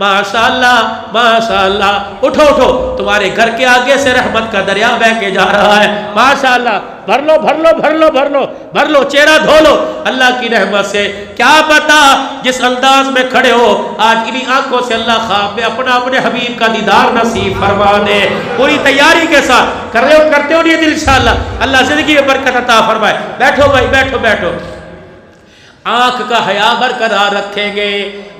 ماشاءاللہ ماشاءاللہ، اٹھو اٹھو، تمہارے گھر کے آگے سے رحمت کا دریا بہہ کے جا رہا ہے، ماشاءاللہ، بھر لو بھر لو بھر لو بھر لو بھر لو، چہرہ دھو لو اللہ کی رحمت سے۔ کیا پتا جس انداز میں کھڑے ہو آج انہی آنکھوں سے اللہ خواب میں اپنے حبیب کا دیدار نصیب فرما دے۔ پوری تیاری کے ساتھ کر رہے ہو، کرتے ہو نہیں دل انشاءاللہ، اللہ زندگی میں برکت عطا فرمائے۔ بیٹھو بھائی بیٹھو بیٹھو، آنکھ کا حیا برقرار رکھیں گے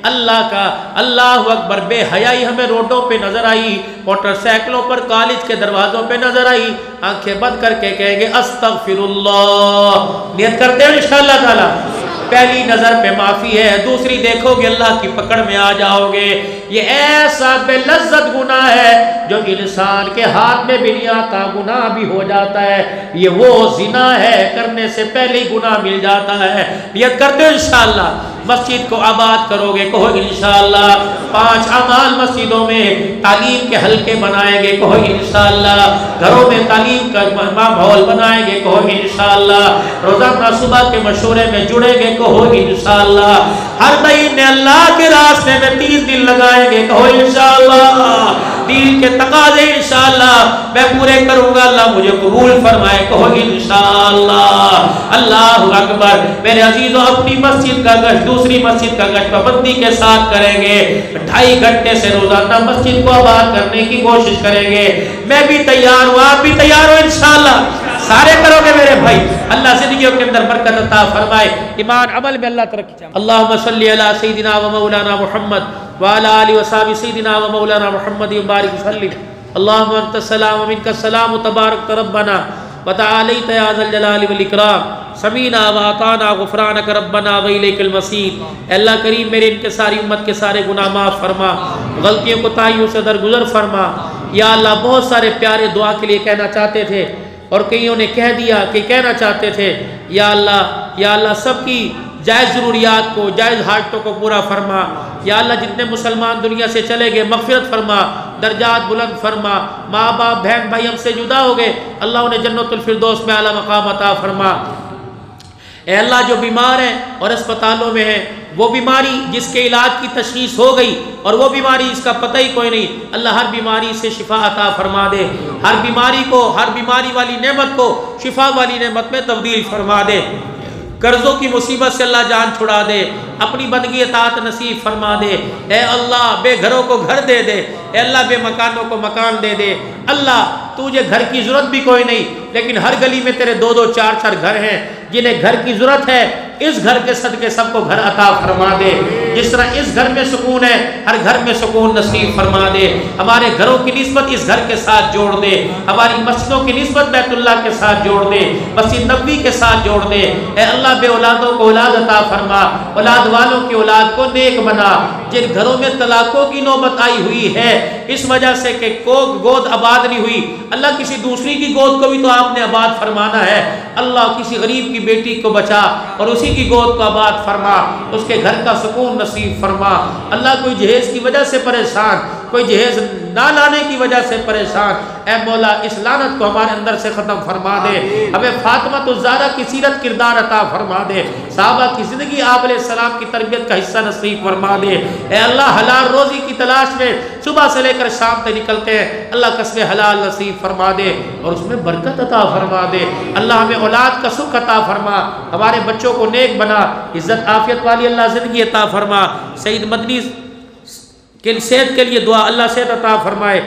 اللہ کا۔ اللہ اکبر، بے حیائی ہمیں روڈوں پہ نظر آئی، موٹر سائیکلوں پر، کالج کے دروازوں پہ نظر آئی، آنکھیں بند کر کے کہیں گے استغفر اللہ، نیت کرتے ہیں انشاءاللہ تعالی۔ پہلی نظر پہ معافی ہے، دوسری دیکھو گے اللہ کی پکڑ میں آ جاؤ گے۔ یہ ایسا بے لذت گناہ ہے جو انسان کے ہاتھ میں بھی نہیں آتا، گناہ بھی ہو جاتا ہے۔ یہ وہ زنا ہے کرنے سے پہلے ہی گناہ مل جاتا ہے۔ نیت کرتے ہو انشاءاللہ، مسجد کو آباد کرو گے، کہو انشاءاللہ۔ 5 اعمال مسجدوں میں تعلیم کے حلقے بنائیں گے، کہو انشاءاللہ۔ گھروں میں تعلیم کا ماحول بنائیں گے، کہو انشاءاللہ۔ روزانہ صبح کے مشورے میں جڑیں گے، کہو انشاءاللہ۔ ہر مہینے اللہ کے راستے میں 30 دن لگائیں گے، کہو انشاءاللہ۔ دین کے تقاضے انشاءاللہ میں پورے کروں گا، اللہ مجھے قبول فرمائے، کہو انشاءاللہ۔ اللہ اکبر۔ میرے عزیزوں، اپنی مسجد کا گشت دوسری مسجد کا گشت پابندی کے ساتھ کریں گے، 2.5 گھنٹے سے روزانہ مسجد کو آباد کرنے کی کوشش کریں گے۔ میں بھی تیار ہوں، آپ بھی تیار ہو انشاءاللہ، سارے کرو گے میرے بھائی۔ اللہ زندگیوں کے اندر برکت عطا فرمائے، ایمان عمل میں اللہ ترقی چاہے۔ اللہم صلی علی سیدنا و مولانا محمد وعلی آلہ وصحبہ سیدنا و مولانا محمد وبارک وسلم۔ اللہم انت السلام و منک السلام تبارک ربنا وتعالیت یا ذا الجلال والاکرام، سمینا واطانا غفرانک ربنا وإلیک المصیر۔ اے اللہ کریم، میرے ان کے ساری امت کے سارے گناہ معاف فرما، غلطیوں کو تائیوں سے درگزر فرما۔ یا اللہ، بہت سارے پیارے دعا کے لیے کہنا چاہتے تھے اور کئیوں نے کہہ دیا کہ کہنا چاہتے تھے، یا اللہ سب کی جائز ضروریات کو، جائز حاجتوں کو پورا فرما۔ یا اللہ، جتنے مسلمان دنیا سے چلے گئے مغفرت فرما، درجات بلند فرما، ماں باپ بہن بھائی ہم سے جدا ہو گئے، اللہ انہیں جنت الفردوس میں اعلیٰ مقام عطا فرما۔ اے اللہ، جو بیمار ہیں اور اسپتالوں میں ہیں، وہ بیماری جس کے علاج کی تشخیص ہو گئی اور وہ بیماری اس کا پتہ ہی کوئی نہیں، اللہ ہر بیماری سے شفا عطا فرما دے، ہر بیماری کو، ہر بیماری والی نعمت کو شفا والی نعمت میں تبدیل فرما دے۔ قرضوں کی مصیبت سے اللہ جان چھڑا دے، اپنی بندگی اطاعت نصیب فرما دے۔ اے اللہ، بے گھروں کو گھر دے دے، اے اللہ بے مکانوں کو مکان دے دے۔ اللہ، تجھے گھر کی ضرورت بھی کوئی نہیں، لیکن ہر گلی میں تیرے 2-2 4-4 گھر ہیں جنہیں گھر کی ضرورت ہے، اس گھر کے صدقے سب کو گھر عطا فرما دے۔ جس طرح اس گھر میں سکون ہے، ہر گھر میں سکون نصیب فرما دے۔ ہمارے گھروں کی نسبت اس گھر کے ساتھ جوڑ دے، ہماری مسجدوں کی نسبت بیت اللہ کے ساتھ جوڑ دے، مسجد نبوی کے ساتھ جوڑ دے۔ اے اللہ، بے اولادوں کو اولاد عطا فرما، اولاد والوں کی اولاد کو نیک بنا۔ جن گھروں میں طلاقوں کی نوبت آئی ہوئی ہے اس وجہ سے کہ گود آباد نہیں ہوئی، اللہ کسی دوسری کی گود کو بھی تو آپ نے آباد فرمانا ہے۔ اللہ، کسی غریب کی بیٹی کو بچا اور اسی کی گود کو آباد فرما، اس کے گھر کا سکون نصیب فرما۔ اللہ، کوئی جہیز کی وجہ سے پریشان، کوئی جہیز نہ لانے کی وجہ سے پریشان، اے مولا اس لعنت کو ہمارے اندر سے ختم فرما دے۔ ہمیں فاطمہ الزہرا کی سیرت کردار عطا فرما دے، صحابہ کی زندگی آپ علیہ السلام کی تربیت کا حصہ نصیب فرما دے۔ اے اللہ، حلال روزی کی تلاش میں صبح سے لے کر شام تک نکلتے ہیں، اللہ کسب حلال نصیب فرما دے اور اس میں برکت عطا فرما دے۔ اللہ، ہمیں اولاد کا سکھ عطا فرما، ہمارے بچوں کو نیک بنا، عزت عافیت والی اللہ زندگی عطا فرما۔ سید مدنی کے صحت کے لیے دعا، اللہ صحت عطا فرمائے۔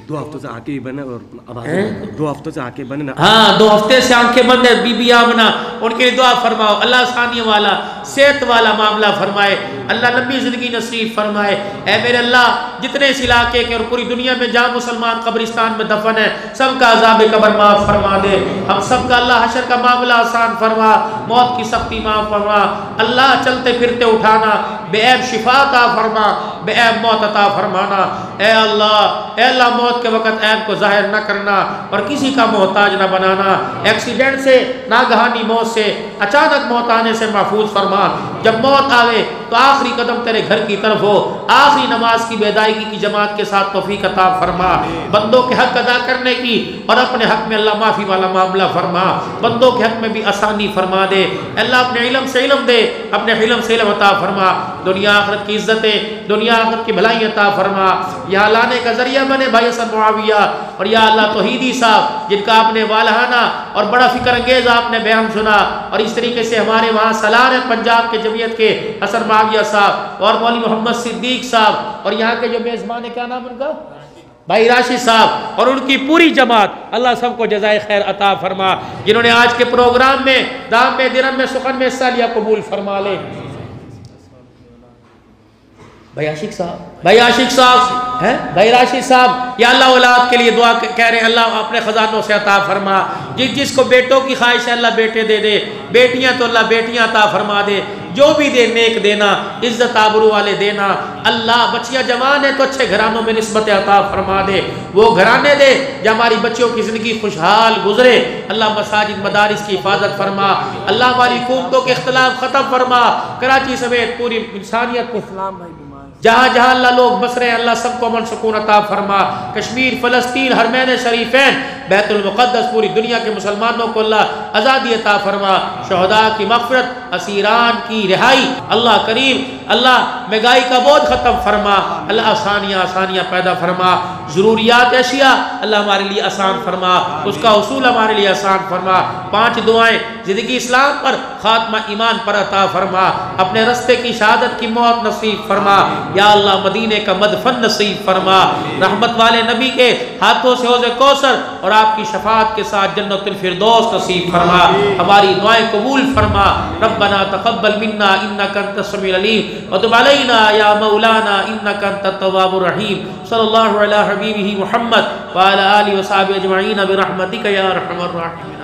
دو ہفتوں سے آنکھیں بند اور 2 ہفتوں سے آنکھیں بند، ہاں 2 ہفتے سے آنکھیں بند ہے، بی بی آمنہ، ان کے لیے دعا فرماؤ، اللہ آسانی والا صحت والا معاملہ فرمائے، اللہ لمبی زندگی نصیب فرمائے۔ اے میرے اللہ، جتنے اس علاقے کے اور پوری دنیا میں جہاں مسلمان قبرستان میں دفن ہے، سب کا عذاب قبر معاف فرما دے، ہم سب کا اللہ حشر کا معاملہ آسان فرما، موت کی سختی معاف فرما۔ اللہ، چلتے پھرتے اٹھانا، بے عیب شفا عطا فرما، بے عیب موت عطا فرمانا۔ اے اللہ موت کے وقت عیب کو ظاہر نہ کرنا اور کسی کا محتاج نہ بنانا، ایکسیڈنٹ سے، ناگہانی موت سے، اچانک موت آنے سے محفوظ فرما۔ جب موت آوے تو آخری قدم تیرے گھر کی طرف ہو، آخری نماز کی بیدائیگی کی جماعت کے ساتھ توفیق عطا فرما، بندوں کے حق ادا کرنے کی اور اپنے حق میں اللہ معافی والا معاملہ فرما، بندوں کے حق میں بھی آسانی فرما دے اللہ، اپنے علم سے علم دے، اپنے علم سے علم عطا فرما، دنیا آخرت کی عزتیں، دنیا آخرت کی بھلائی عطا فرما، یہاں لانے کا ذریعہ بنے بھائی حسن معاویہ، اور یا اللہ توحیدی صاحب جن کا آپ نے والہانہ اور بڑا فکر انگیز آپ نے بیان سنا، اور اس طریقے سے ہمارے وہاں سالار ہیں پنجاب کے جمعیت کے حسن معاویہ صاحب اور مولوی محمد صدیق صاحب، اور یہاں کے جو میزبان ہے کیا نام ان کا بھائی راشد صاحب، اور ان کی پوری جماعت، اللہ سب کو جزائے خیر عطا فرما، جنہوں نے آج کے پروگرام میں دام میں درم میں سخن میں حصہ لیا قبول فرما لے۔ بھائی عاشق صاحب، بھائی عاشق صاحب ہیں، بھائی راشد صاحب، یا اللہ اولاد کے لیے دعا کہہ رہے ہیں، اللہ اپنے خزانوں سے عطا فرما، جس کو بیٹوں کی خواہش ہے اللہ بیٹے دے دے، بیٹیاں تو اللہ بیٹیاں عطا فرما دے، جو بھی دے نیک دینا، عزت آبرو والے دینا، اللہ بچیاں جوان ہیں تو اچھے گھرانوں میں نسبت عطا فرما دے، وہ گھرانے دے جو ہماری بچیوں کی زندگی خوشحال گزرے، اللہ مساجد مدارس کی حفاظت فرما، اللہ ہماری حکومتوں کے اختلاف ختم فرما، کراچی سمیت پوری انسانیت کو اسلام بھائی جہاں جہاں اللہ لوگ بس رہے ہیں اللہ سب کو امن سکون عطا فرما، کشمیر، فلسطین، حرمین شریفین، بیت المقدس، پوری دنیا کے مسلمانوں کو اللہ آزادی عطا فرما، شہداء کی مغفرت، اسیران کی رہائی، اللہ کریم اللہ مہنگائی کا بوجھ ختم فرما، اللہ آسانیاں پیدا فرما، ضروریات اشیاء اللہ ہمارے لیے آسان فرما، اس کا حصول ہمارے لیے آسان فرما، 5 دعائیں زندگی اسلام پر، خاتمہ ایمان پر عطا فرما، اپنے رستے کی شہادت کی موت نصیب فرما، یا اللہ مدینے کا مدفن نصیب فرما، رحمت والے نبی کے ہاتھوں سے حوض کوثر اور آپ کی شفاعت کے ساتھ جنت الفردوس نصیب فرما، ہماری دعائیں قبول فرما، ربنا تقبل منا انک انت السمیع العلیم وتب علینا یا مولانا انک انت التواب الرحیم، صلی اللہ علی حبیبہ محمد وعلی آلہ وصحبہ اجمعین برحمتک یا ارحم الراحمین۔